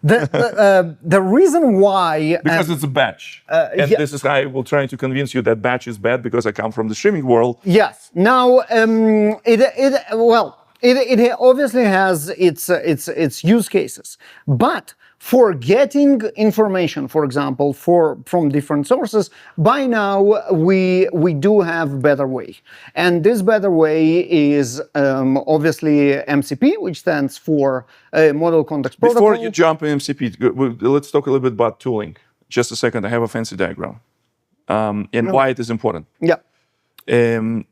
The reason why Because it's a batch. And yeah. this is how I will try to convince you that batch is bad because I come from the streaming world. yes. Now it obviously has its use cases, but for getting information, for example, from different sources, by now we do have a better way, and this better way is obviously MCP, which stands for Model Context Protocol. Before you jump in MCP, let's talk a little bit about tooling. Just a second, I have a fancy diagram. And why it is important. Yeah.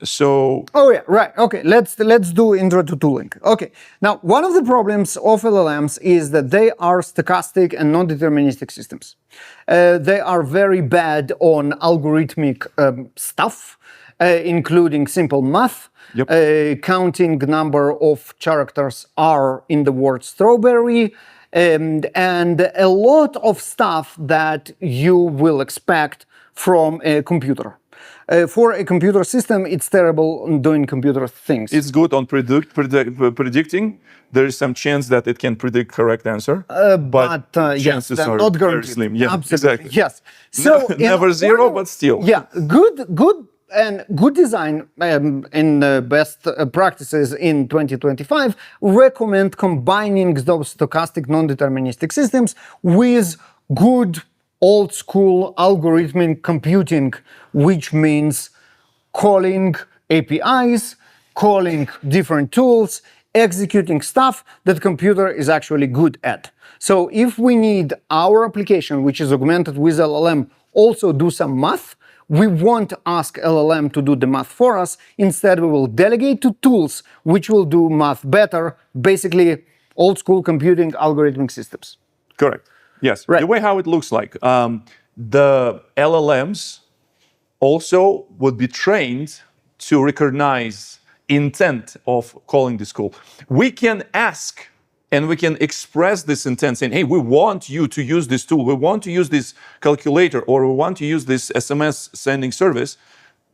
So Oh yeah, right. Okay, let's do intro to tooling. Okay, now one of the problems of LLMs is that they are stochastic and non-deterministic systems. They are very bad on algorithmic stuff, including simple math, counting number of characters R in the word strawberry, and a lot of stuff that you will expect from a computer. For a computer system, it's terrible on doing computer things. it's good on predicting. There is some chance that it can predict correct answer, but yes, chances they're are not very guaranteed. slim. Yeah, Absolutely. exactly. Yes. So Never zero, but still. Yeah, good design in best practices in 2025 recommend combining those stochastic non-deterministic systems with good old school algorithmic computing, which means calling APIs, calling different tools, executing stuff that computer is actually good at. So if we need our application, which is augmented with LLM, also do some math, we won't ask LLM to do the math for us. Instead, we will delegate to tools which will do math better, basically old school computing algorithmic systems. Correct. Yes. Right. The way how it looks like, the LLMs also would be trained to recognize intent of calling this call. We can ask and we can express this intent saying, hey, we want you to use this tool, we want to use this calculator, or we want to use this SMS sending service,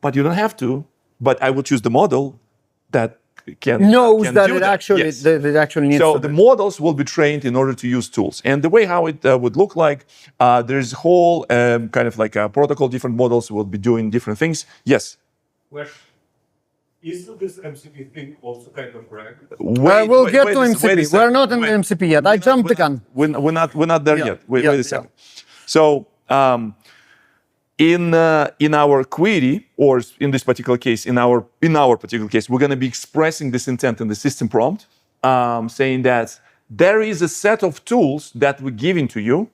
but you don't have to. But I will choose the model that knows that do it actually Yes. that it actually needs So to the do it. models will be trained in order to use tools. And the way how it would look like, there's a whole kind of like a protocol, different models will be doing different things. Yes? Question. Is this MCP thing also kind of ragged? We'll get to wait a MCP. second. We're not in Wait. MCP yet. I jumped the gun. We're not there Yeah, yet. Wait yeah, a second. So in our query, or in this particular case, in our particular case, we're going to be expressing this intent in the system prompt, saying that there is a set of tools that we're giving to you,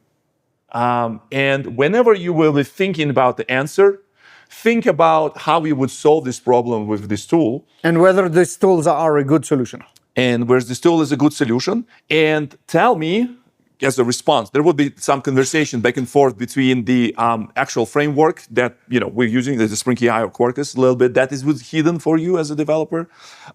and whenever you will be thinking about the answer, think about how you would solve this problem with this tool, And whether these tools are a good solution. and where this tool is a good solution, and tell me as a response. There will be some conversation back and forth between the actual framework that we're using, the Spring AI or Quarkus, a little bit that is hidden for you as a developer.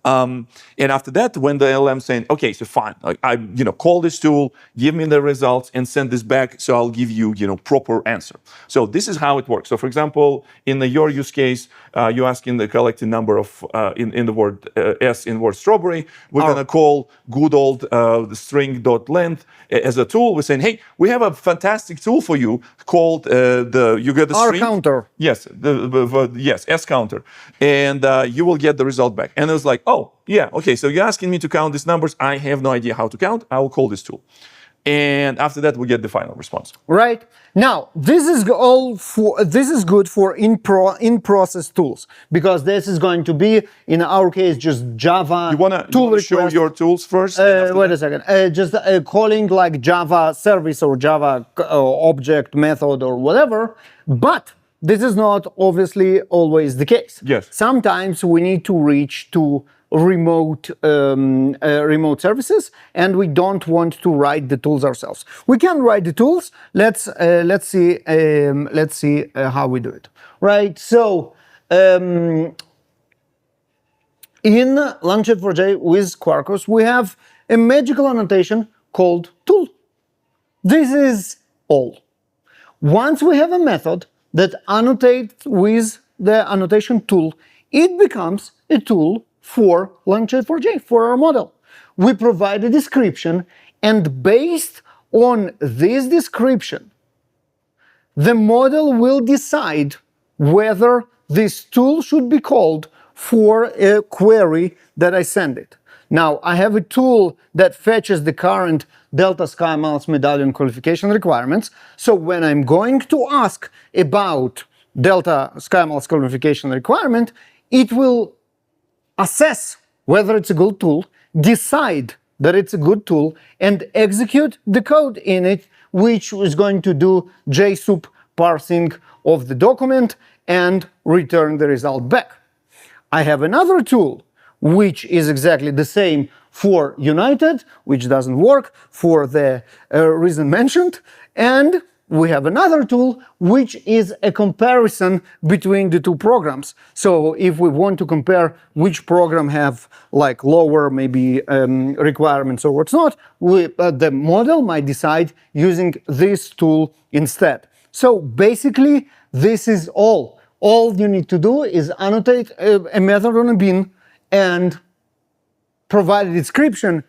And after that, when the LLM saying, okay, so fine, I call this tool, give me the results, and send this back, so I'll give you proper answer. So this is how it works. So for example, in your use case, you're asking the collecting number of in the word s in word strawberry. We're gonna call good old string.length as a tool. We're saying, hey, we have a fantastic tool for you called you get the string. R-counter. Yes, yes, S counter, and you will get the result back. And it was like, oh, yeah, okay, so you're asking me to count these numbers. I have no idea how to count. I will call this tool. And after that, we get the final response. Right? Now, this is good for in-process tools, because this is going to be, in our case, just Java You wanna show request. your tools first? Wait a second. Just calling like Java service or Java object method or whatever. But this is not obviously always the case. Yes. Sometimes we need to reach to remote services, and we don't want to write the tools ourselves. We can write the tools. Let's see how we do it. Right. So in LangChain4j with Quarkus, we have a magical annotation called tool. This is all. Once we have a method that annotates with the annotation tool, it becomes a tool for LangChain4j, for our model. We provide a description, and based on this description, the model will decide whether this tool should be called for a query that I send it. Now, I have a tool that fetches the current Delta SkyMiles medallion qualification requirements. So when I'm going to ask about Delta SkyMiles qualification requirement, it will assess whether it's a good tool, decide that it's a good tool, and execute the code in it, which is going to do JSOUP parsing of the document and return the result back. I have another tool which is exactly the same for United, which doesn't work for the reason mentioned, and we have another tool which is a comparison between the two programs. So if we want to compare which program have like lower maybe requirements or what's not, the model might decide using this tool instead. So basically, this is all. All you need to do is annotate a method on a bin and provide a description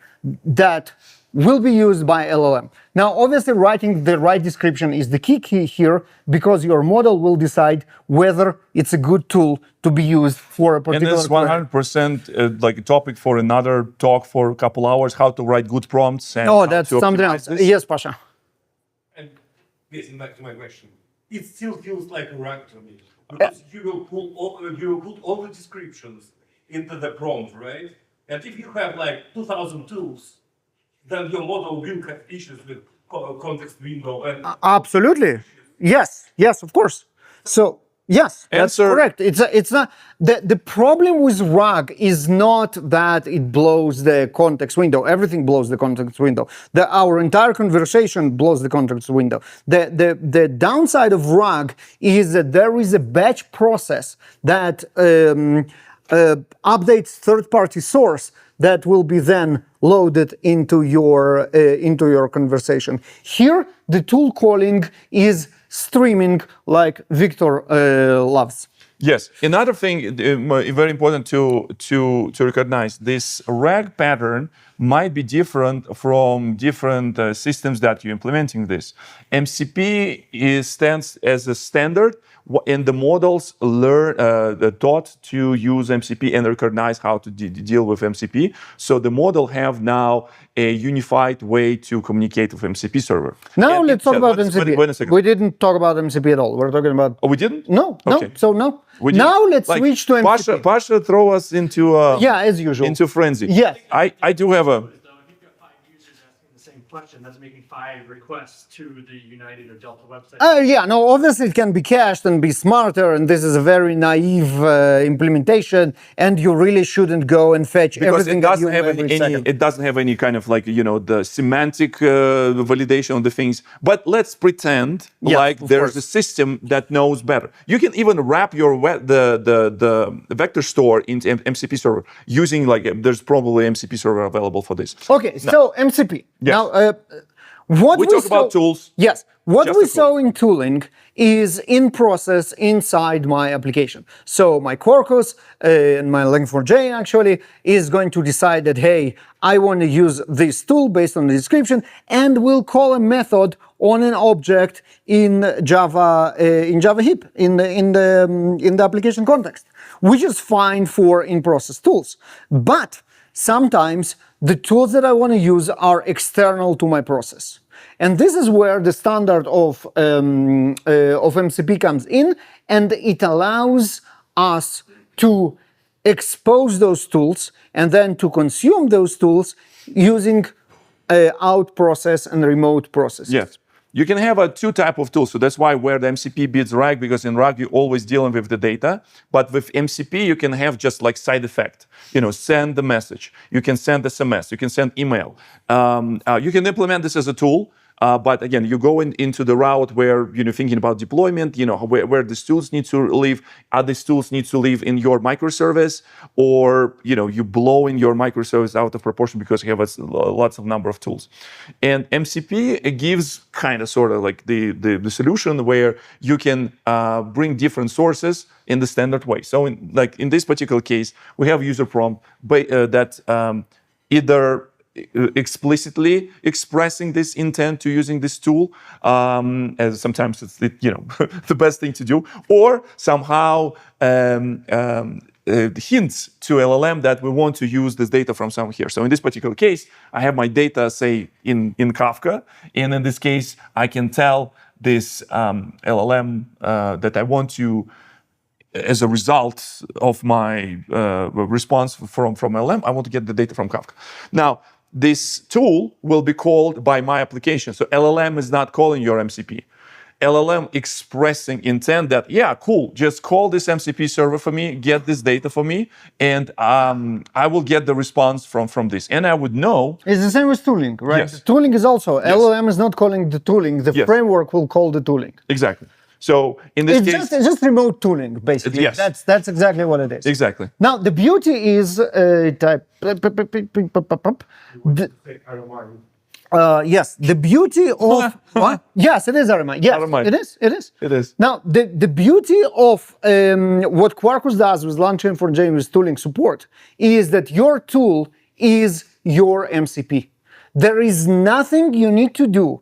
that will be used by LLM. Now, obviously, writing the right description is the key here, because your model will decide whether it's a good tool to be used for a particular And this 100% like a topic for another talk for a couple hours, how to write good prompts. And Oh, how that's to something optimize else. this. Yes, Pasha. And getting back to my question, it still feels like a rag to me, because you will put all the descriptions into the prompt, right? And if you have like 2,000 tools, then your model will have issues with context window and Absolutely. Yes. Yes, of course. So, yes, that's Answer. correct. It's not the problem with RAG is not that it blows the context window. Everything blows the context window. Our entire conversation blows the context window. The downside of RAG is that there is a batch process that updates third-party source that will be then loaded into your conversation. Here, the tool calling is streaming like Victor loves. Yes. Another thing very important to recognize, this RAG pattern might be different from different systems that you're implementing this. MCP stands as a standard, and the models learn taught to use MCP and recognize how to deal with MCP. So the model have now a unified way to communicate with MCP server. Now And let's talk about MCP. Wait a second. We didn't talk about MCP at all. We're talking about. Oh, we didn't? No. Okay. So no. We didn't. Now let's Like, switch to MCP. Pasha throw us into Yeah, as usual. into frenzy. Yes. I do have a. Though, if you've got 5 users asking the same question, that's making 5 requests to the United or Delta website. Yeah, no, obviously it can be cached and be smarter, and this is a very naive implementation, and you really shouldn't go and fetch Because everything it that doesn't you have every any, second. it doesn't have any kind of like the semantic validation of the things. But let's pretend Yeah, like of there's course. a system that knows better. You can even wrap your the vector store into MCP server using there's probably MCP server available for this. Okay, so MCP. Yes. Now, what We talk about tools. Yes, what Just we a tool. saw in tooling is in process inside my application. So my Quarkus and my Lang4j actually is going to decide that, hey, I want to use this tool based on the description, and we'll call a method on an object in Java heap in the application context, which is fine for in-process tools. But sometimes the tools that I want to use are external to my process. And this is where the standard of MCP comes in, and it allows us to expose those tools and then to consume those tools using out process and remote processes. Yes. You can have two type of tools. So that's why where the MCP beats RAG, because in RAG you're always dealing with the data. But with MCP, you can have just like side effect. Send the message. You can send SMS. You can send email. You can implement this as a tool. But again, you go into the route where thinking about deployment, where these tools need to live. Are these tools need to live in your microservice, or you blowing your microservice out of proportion because you have lots of number of tools. And MCP gives kind of sort of like the solution where you can bring different sources in the standard way. So in this particular case, we have user prompt that either explicitly expressing this intent to using this tool, as sometimes it's the best thing to do, or somehow hints to LLM that we want to use this data from somewhere here. So in this particular case, I have my data, say, in Kafka, and in this case, I can tell this LLM that I want to, as a result of my response from LLM, I want to get the data from Kafka. Now, this tool will be called by my application. So LLM is not calling your MCP. LLM expressing intent that, yeah, cool, just call this MCP server for me, get this data for me, and I will get the response from this. And I would know. It's the same with tooling, right? Yes. The tooling is also, LLM is not calling the tooling, the Yes. framework will call the tooling. Exactly. So in this It's case. it's just remote tooling, basically. Yes. That's exactly what it is. Exactly. Now, the beauty is yes, the beauty of what? Yes, it is RMI. Yes, RMI. it is. It is. It is. Now, the beauty of what Quarkus does with LangChain4j with tooling support is that your tool is your MCP. There is nothing you need to do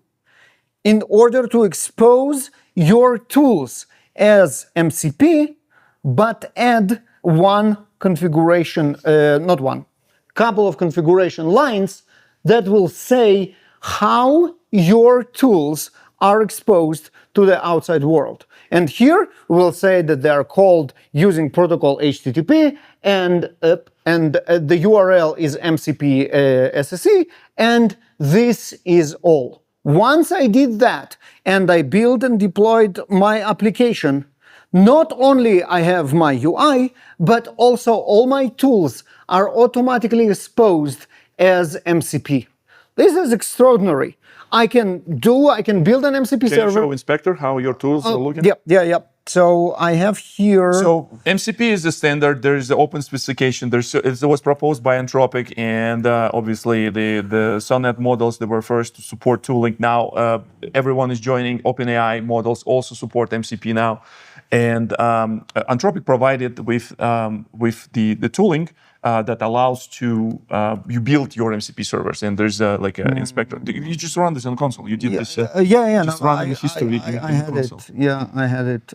in order to expose your tools as MCP, but add one configuration, not one, couple of configuration lines that will say how your tools are exposed to the outside world. And here we'll say that they are called using protocol HTTP, and the URL is MCP SSE, and this is all. Once I did that and I built and deployed my application, not only I have my UI, but also all my tools are automatically exposed as MCP. This is extraordinary. I can build an MCP Can you server. show inspector how your tools are looking? Yep. So I have here. So MCP is the standard. There is the open specification. It was proposed by Anthropic, and obviously the Sonnet models that were first to support tooling. Now everyone is joining. OpenAI models also support MCP now, and Anthropic provided with the tooling that allows to you build your MCP servers, and there's like an inspector. You just run this on console. You did this. Just run the history in had console. it. Yeah, I had it.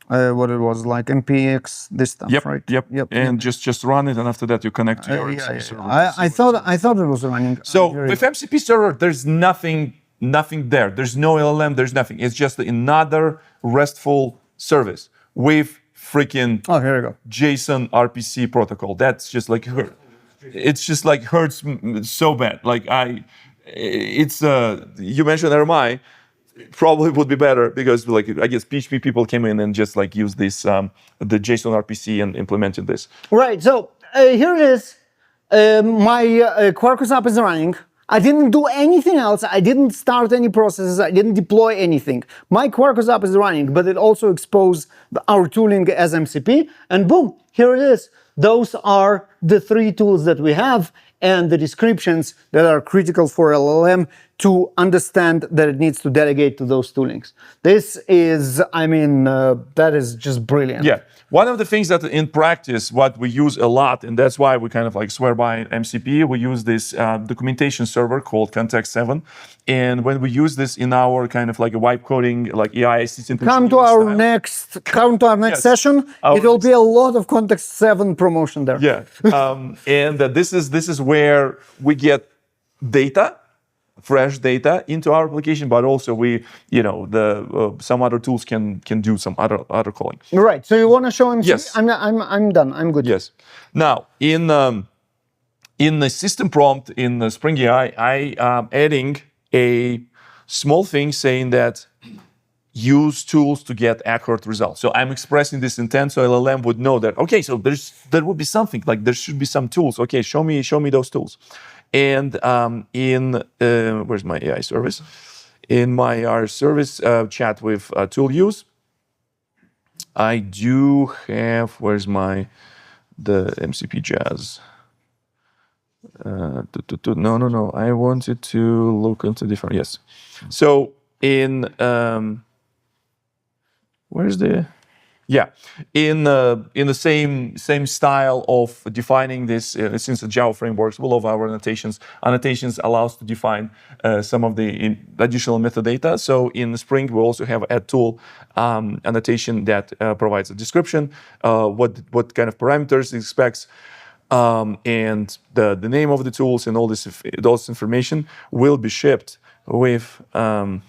What it was like MPX, this stuff, Yep, right? yep. And just run it, and after that you connect to your Yeah, MCP yeah. server. I thought it was running. So Here it with is. MCP server, there's nothing there. There's no LLM. There's nothing. It's just another RESTful service with freaking Oh, here we go. JSON RPC protocol. That's just like it's just like hurts so bad. Like you mentioned RMI. Probably would be better because like I guess PHP people came in and just like used this the JSON RPC and implemented this. Right. So here it is. My Quarkus app is running. I didn't do anything else. I didn't start any processes. I didn't deploy anything. My Quarkus app is running, but it also exposed our tooling as MCP, and boom, here it is. Those are the 3 tools that we have and the descriptions that are critical for LLM to understand that it needs to delegate to those toolings. This is, I mean, that is just brilliant. Yeah. One of the things that in practice, what we use a lot, and that's why we kind of like swear by MCP, we use this documentation server called Context7. And when we use this in our kind of like a wipe coding, like AI assistant. Come to our next Yes. session. It will be a lot of Context7 promotion there. Yeah. And this is where we get data, fresh data into our application, but also we, some other tools can do some other calling. Right. So you want to show him? Yes. I'm done. I'm good. Yes. Now in the system prompt in the Spring AI, I am adding a small thing saying that use tools to get accurate results. So I'm expressing this intent so LLM would know that, okay, so there would be something, like there should be some tools. Okay, show me those tools. And where's my AI service? In my AI service chat with tool use, I do have, where's the MCP Jazz? No. I wanted to look into different, yes. So in, where's the, yeah, in the same style of defining this, since the Java frameworks, we love our annotations. Annotations allow us to define some of the additional metadata. So in the Spring, we also have add tool annotation that provides a description, what kind of parameters it expects, and the name of the tools and all this information will be shipped with the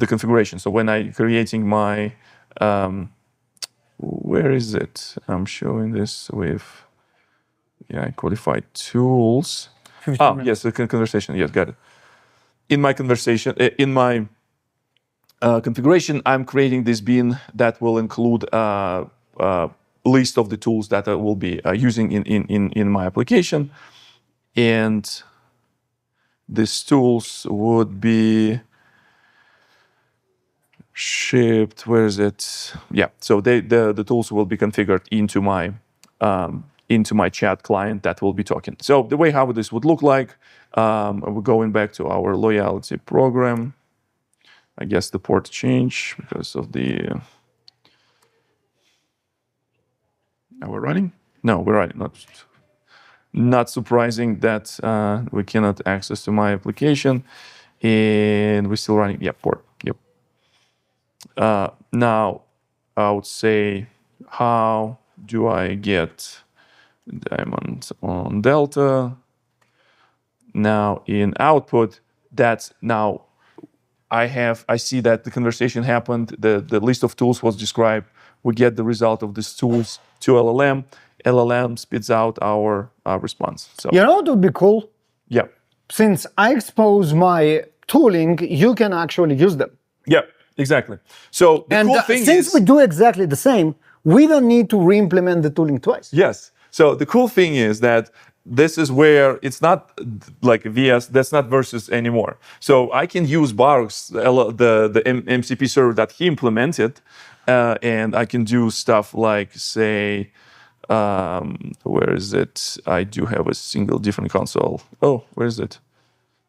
configuration. So when I'm creating my, where is it? I'm showing this with, codified tools. Yes, the conversation. Yes, got it. In my conversation, in my configuration, I'm creating this bin that will include list of the tools that I will be using in my application, and these tools would be shipped. Where is it? Yeah. So the tools will be configured into my chat client that will be talking. So the way how this would look like, we're going back to our loyalty program. I guess the port change because of the. Are we running? No, we're running. Not surprising that we cannot access to my application, and we're still running. Yeah, port. Yep. Now, I would say, how do I get diamond on Delta? Now in output, that's now I see that the conversation happened. The list of tools was described. We get the result of these tools to LLM. LLM spits out our response. So you know what would be cool? Yeah. Since I expose my tooling, you can actually use them. Yeah, exactly. So the cool thing since we do exactly the same, we don't need to re-implement the tooling twice. Yes. So the cool thing is that this is where it's not like VS, that's not versus anymore. So I can use Baruch's, the MCP server that he implemented, and I can do stuff like, say, where is it? I do have a single different console. Oh, where is it?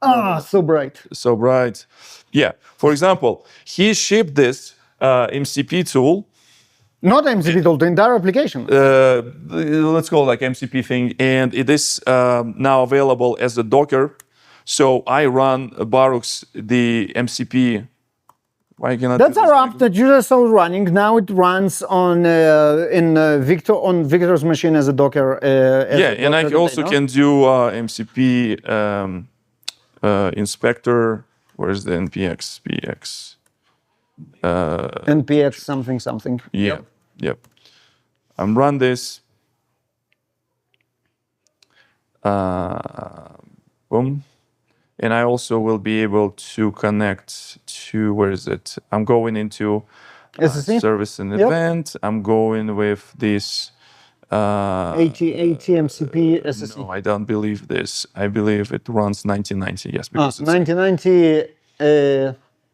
Ah, so bright. So bright. Yeah. For example, he shipped this MCP tool. Not MCP tool, the entire application. Let's call it like MCP thing, and it is now available as a Docker. So I run Baruch's the MCP. Why cannot? That's our app that you just saw running. Now it runs on Victor's machine as a Docker. And I also can do MCP inspector. Where's the npx px? npx something. Yeah. Yep. I'm run this. Boom. And I also will be able to connect to, where is it? I'm going into service and event. I'm going with this. AT MCP SSE. No, I don't believe this. I believe it runs 1990. Yes, because it's 1990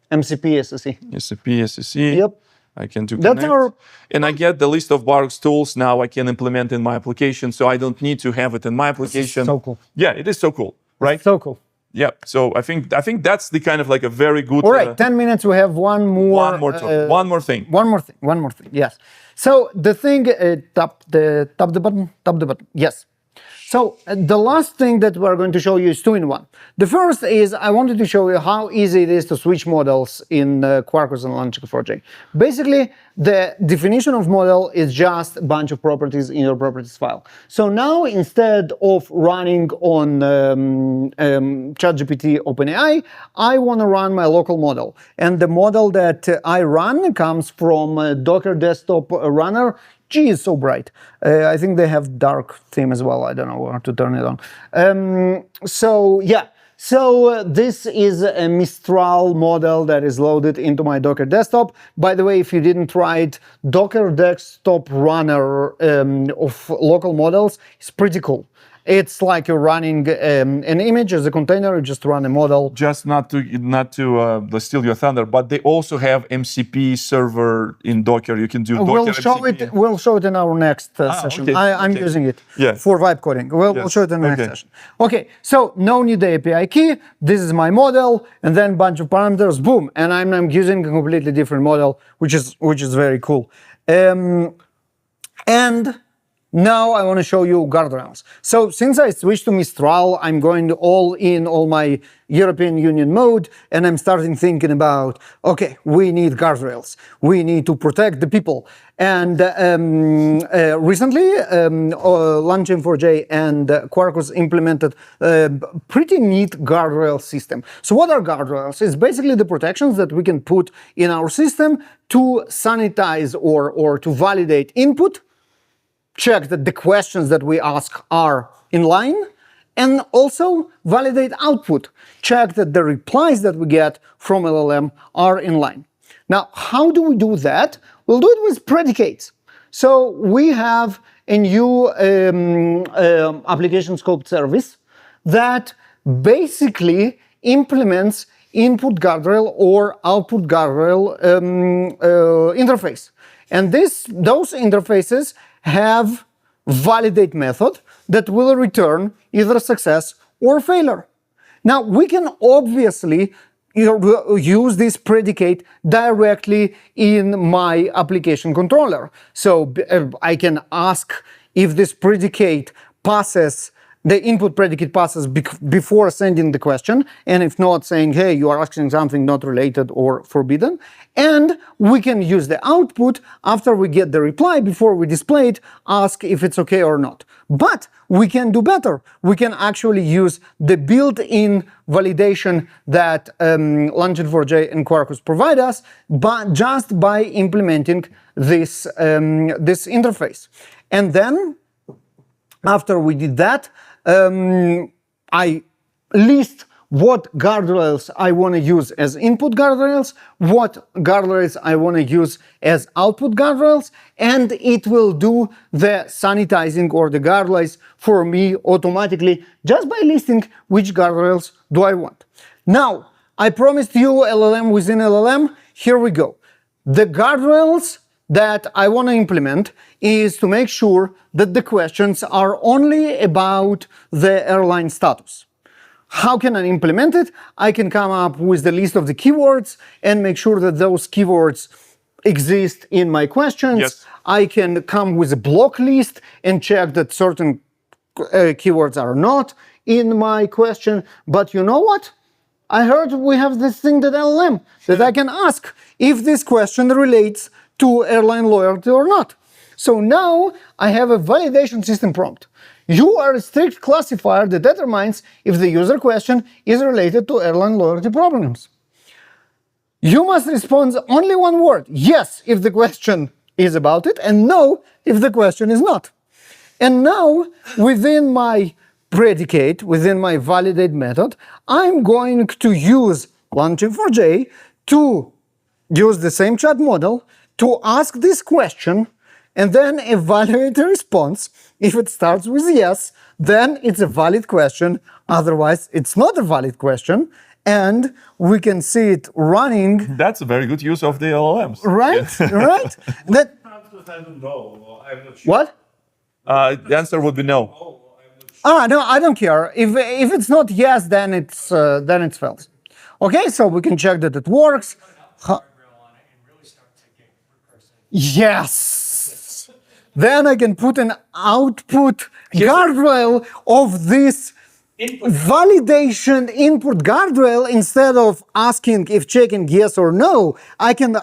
MCP SSE. SCP, SCC. Yep. I can do That's connect. And I get the list of Baruch's tools now I can implement in my application, so I don't need to have it in my application. So cool. Yeah, it is so cool, right? So cool. Yeah, so I think that's the kind of like a very good. All right, 10 minutes. We have one more thing. One more thing. Yes. So the thing, tap the button. Yes. So the last thing that we're going to show you is 2-in-1. The first is I wanted to show you how easy it is to switch models in Quarkus and LangChain4j. Basically, the definition of model is just a bunch of properties in your properties file. So now instead of running on ChatGPT OpenAI, I want to run my local model. And the model that I run comes from Docker Desktop Runner. Gee, it's so bright. I think they have dark theme as well. I don't know how to turn it on. So this is a Mistral model that is loaded into my Docker desktop. By the way, if you didn't try it, Docker Desktop Runner of local models is pretty cool. It's like you're running an image as a container, you just run a model. Just not to steal your thunder, but they also have MCP server in Docker. You can do Docker MCP. We'll show it in our next session. Okay, I'm using it Yeah. for vibe coding. We'll show it in the next session. Okay, so no need the API key. This is my model, and then bunch of parameters. Boom, and I'm using a completely different model, which is very cool. And now I want to show you guardrails. So since I switched to Mistral, I'm going all my European Union mode, and I'm starting thinking about, okay, we need guardrails. We need to protect the people. And recently, LangChain4j and Quarkus implemented a pretty neat guardrail system. So what are guardrails? It's basically the protections that we can put in our system to sanitize or to validate input, check that the questions that we ask are in line, and also validate output. Check that the replies that we get from LLM are in line. Now, how do we do that? We'll do it with predicates. So we have a new application scope service that basically implements input guardrail or output guardrail interface. And those interfaces have validate method that will return either success or failure. Now, we can obviously use this predicate directly in my application controller. So I can ask if this predicate passes, the input predicate passes before sending the question, and if not, saying, hey, you are asking something not related or forbidden. And we can use the output after we get the reply, before we display it, ask if it's okay or not. But we can do better. We can actually use the built-in validation that LangChain4j and Quarkus provide us, but just by implementing this interface. And then, after we did that, I list what guardrails I want to use as input guardrails, what guardrails I want to use as output guardrails, and it will do the sanitizing or the guardrails for me automatically just by listing which guardrails do I want. Now, I promised you LLM within LLM. Here we go. The guardrails that I want to implement is to make sure that the questions are only about the airline status. How can I implement it? I can come up with the list of the keywords and make sure that those keywords exist in my questions. Yes. I can come with a block list and check that certain keywords are not in my question. But you know what? I heard we have this thing that LLM that I can ask if this question relates to airline loyalty or not. So now I have a validation system prompt. You are a strict classifier that determines if the user question is related to airline loyalty problems. You must respond only one word, yes, if the question is about it, and no, if the question is not. And now, within my predicate, within my validate method, I'm going to use LangChain4j to use the same chat model to ask this question and then evaluate the response. If it starts with yes, then it's a valid question. Otherwise, it's not a valid question. And we can see it running. That's a very good use of the LLMs. Right, right. That, I don't know. I'm not sure. what? The answer would be no. Oh, I'm not sure. No, I don't care. If it's not yes, then it's fails. Okay, so we can check that it works. Yes. Then I can put an output guardrail of this validation input guardrail instead of asking if checking yes or no. I can.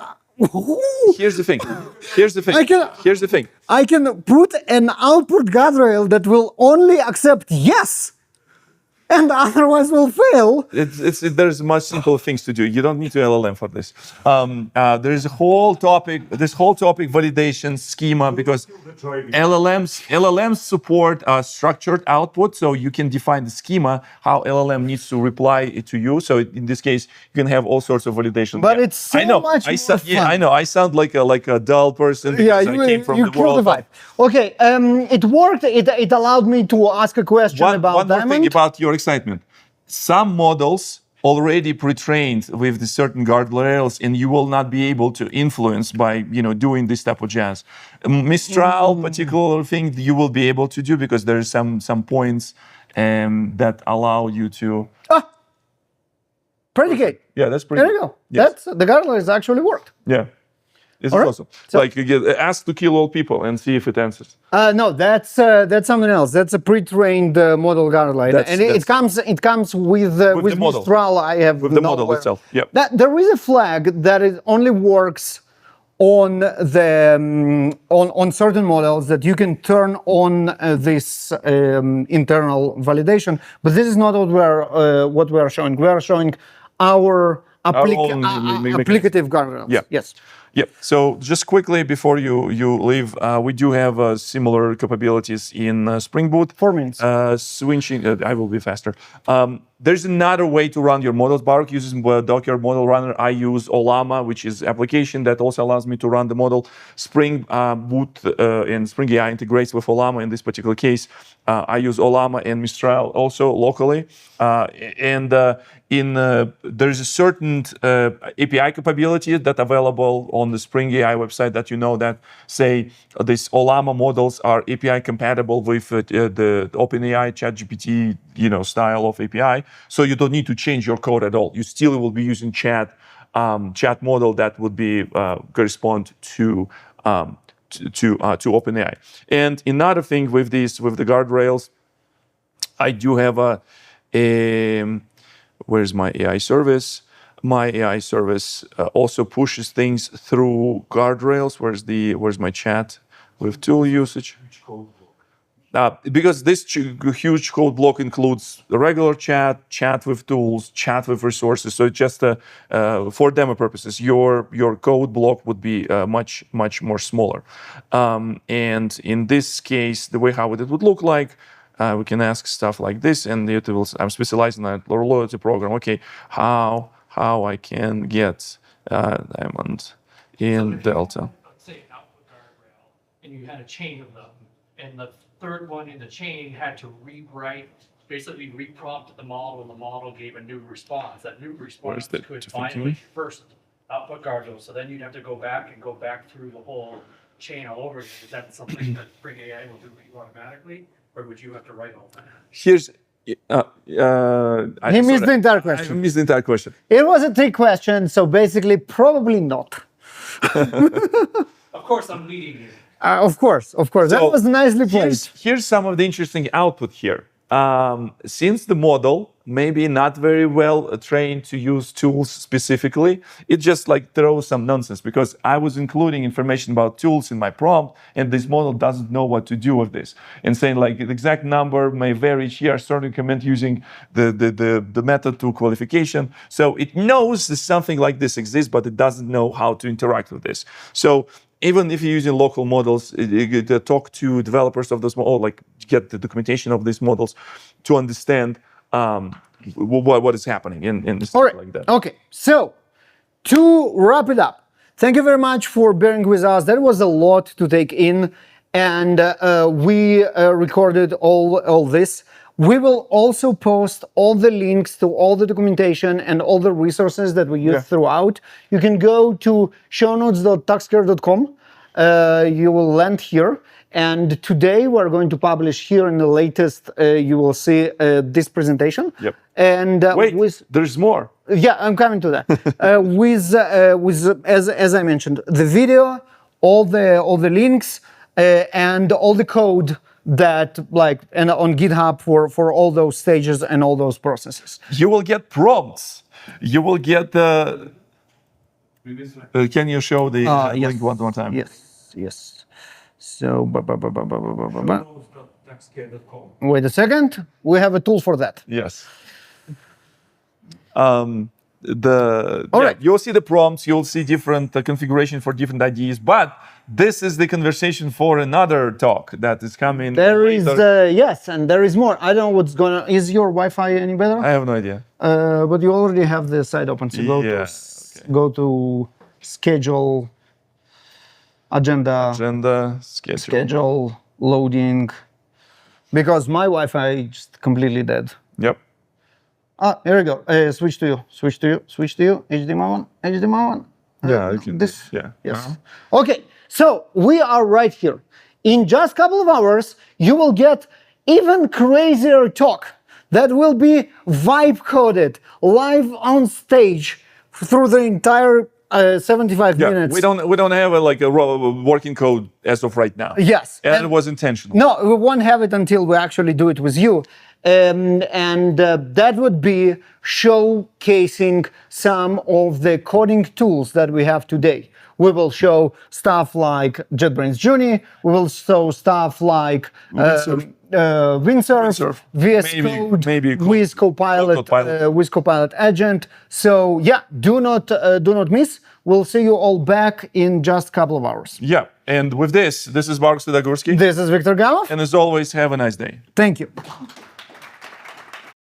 Here's the thing. Here's the thing. Here's the thing. I can put an output guardrail that will only accept yes, and otherwise will fail. There's much simpler things to do. You don't need to LLM for this. There is a whole topic, validation schema, because LLMs support structured output, so you can define the schema how LLM needs to reply to you. So in this case, you can have all sorts of validation. But it's so much more fun. Yeah, I know. I sound like a dull person. Yeah, because I came from you the killed world the vibe. Okay, it worked. It allowed me to ask a question about one more diamond. thing about your excitement. Some models already pre-trained with the certain guardrails, and you will not be able to influence by doing this type of jazz. Mistral particular thing you will be able to do because there is some points that allow you to. Predicate. Yeah, that's pretty. There you go. Yes. That's the guardrails actually worked. Yeah. This All is right. awesome. So- Like you get asked to kill all people and see if it answers. No, that's something else. That's a pre-trained model guardrail, and it comes with the model. Mistral. I have With the model itself. Yep. There is a flag that it only works on the on certain models that you can turn on this internal validation, but this is not what we are showing. We are showing our own applicative guardrails. Yeah. Yes. Yep. So just quickly before you leave, we do have similar capabilities in Spring Boot. 4 minutes. Switching, I will be faster. There's another way to run your models. Baruch uses Docker Model Runner. I use Olama, which is application that also allows me to run the model. Spring Boot and Spring AI integrates with Olama in this particular case. I use Olama and Mistral also locally. There's a certain API capability that available on the Spring AI website that that say these Olama models are API compatible with the OpenAI ChatGPT style of API. So you don't need to change your code at all. You still will be using chat model that would be correspond to OpenAI. And another thing with the guardrails, I do have where's my AI service? My AI service also pushes things through guardrails. Where's my chat with tool usage? Because this huge code block includes the regular chat with tools, chat with resources. So just for demo purposes, your code block would be much more smaller. And in this case, the way how it would look like, we can ask stuff like this, and it will. I'm specializing on a loyalty program. Okay, how I can get diamond in Delta. Let's say an output guardrail, and you had a chain of them, and the third one in the chain had to rewrite, basically reprompt the model, and the model gave a new response. That new response that could to thinking? violate first output guardrail. So then you'd have to go back through the whole chain all over again. Is that something that Spring AI will do for you automatically, or would you have to write all that? Here's. He missed the entire I question. missed the entire question. It was a trick question, so basically, probably not. Of course, I'm leading you. Of course. That So, was nicely played. Here's some of the interesting output here. Since the model maybe not very well trained to use tools specifically, it just like throws some nonsense because I was including information about tools in my prompt, and this model doesn't know what to do with this. And saying like the exact number may vary here, starting comment using the method to qualification. So it knows that something like this exists, but it doesn't know how to interact with this. So even if you're using local models, talk to developers of those models, like get the documentation of these models to understand what is happening in this All right. like that. Okay. So to wrap it up, thank you very much for bearing with us. That was a lot to take in, and we recorded all this. We will also post all the links to all the documentation and all the resources that we use throughout. You can go to shownotes.taxcare.com. You will land here. And today we're going to publish here in the latest, you will see this presentation. Yep. And Wait, there's more. yeah, I'm coming to that. With as I mentioned, the video, all the links, and all the code that and on GitHub for all those stages and all those processes. You will get prompts. You will get the. Can you show the Yes. link one more time? Yes. So, Taxcare.com. wait a second. We have a tool for that. Yes. All right. You'll see the prompts. You'll see different configuration for different IDs. But this is the conversation for another talk that is coming. There is later. yes, and there is more. I don't know what's gonna. Is your Wi-Fi any better? I have no idea. But you already have the site open. So go to schedule, agenda, schedule, loading. Because my Wi-Fi is just completely dead. Yep. Here we go. Switch to you. HDMI 1. Yeah, you can. This. Yeah. Yes. Okay. So we are right here. In just a couple of hours, you will get even crazier talk that will be vibe coded live on stage through the entire 75 minutes. We don't have a working code as of right now. Yes. And it was intentional. No, we won't have it until we actually do it with you. That would be showcasing some of the coding tools that we have today. We will show stuff like JetBrains Juni. We will show stuff like Windsurf, VS Code, maybe with Copilot Agent. So yeah, do not miss. We'll see you all back in just a couple of hours. Yeah. And with this is Mark Studagurski. This is Viktor Gamov. And as always, have a nice day. Thank you.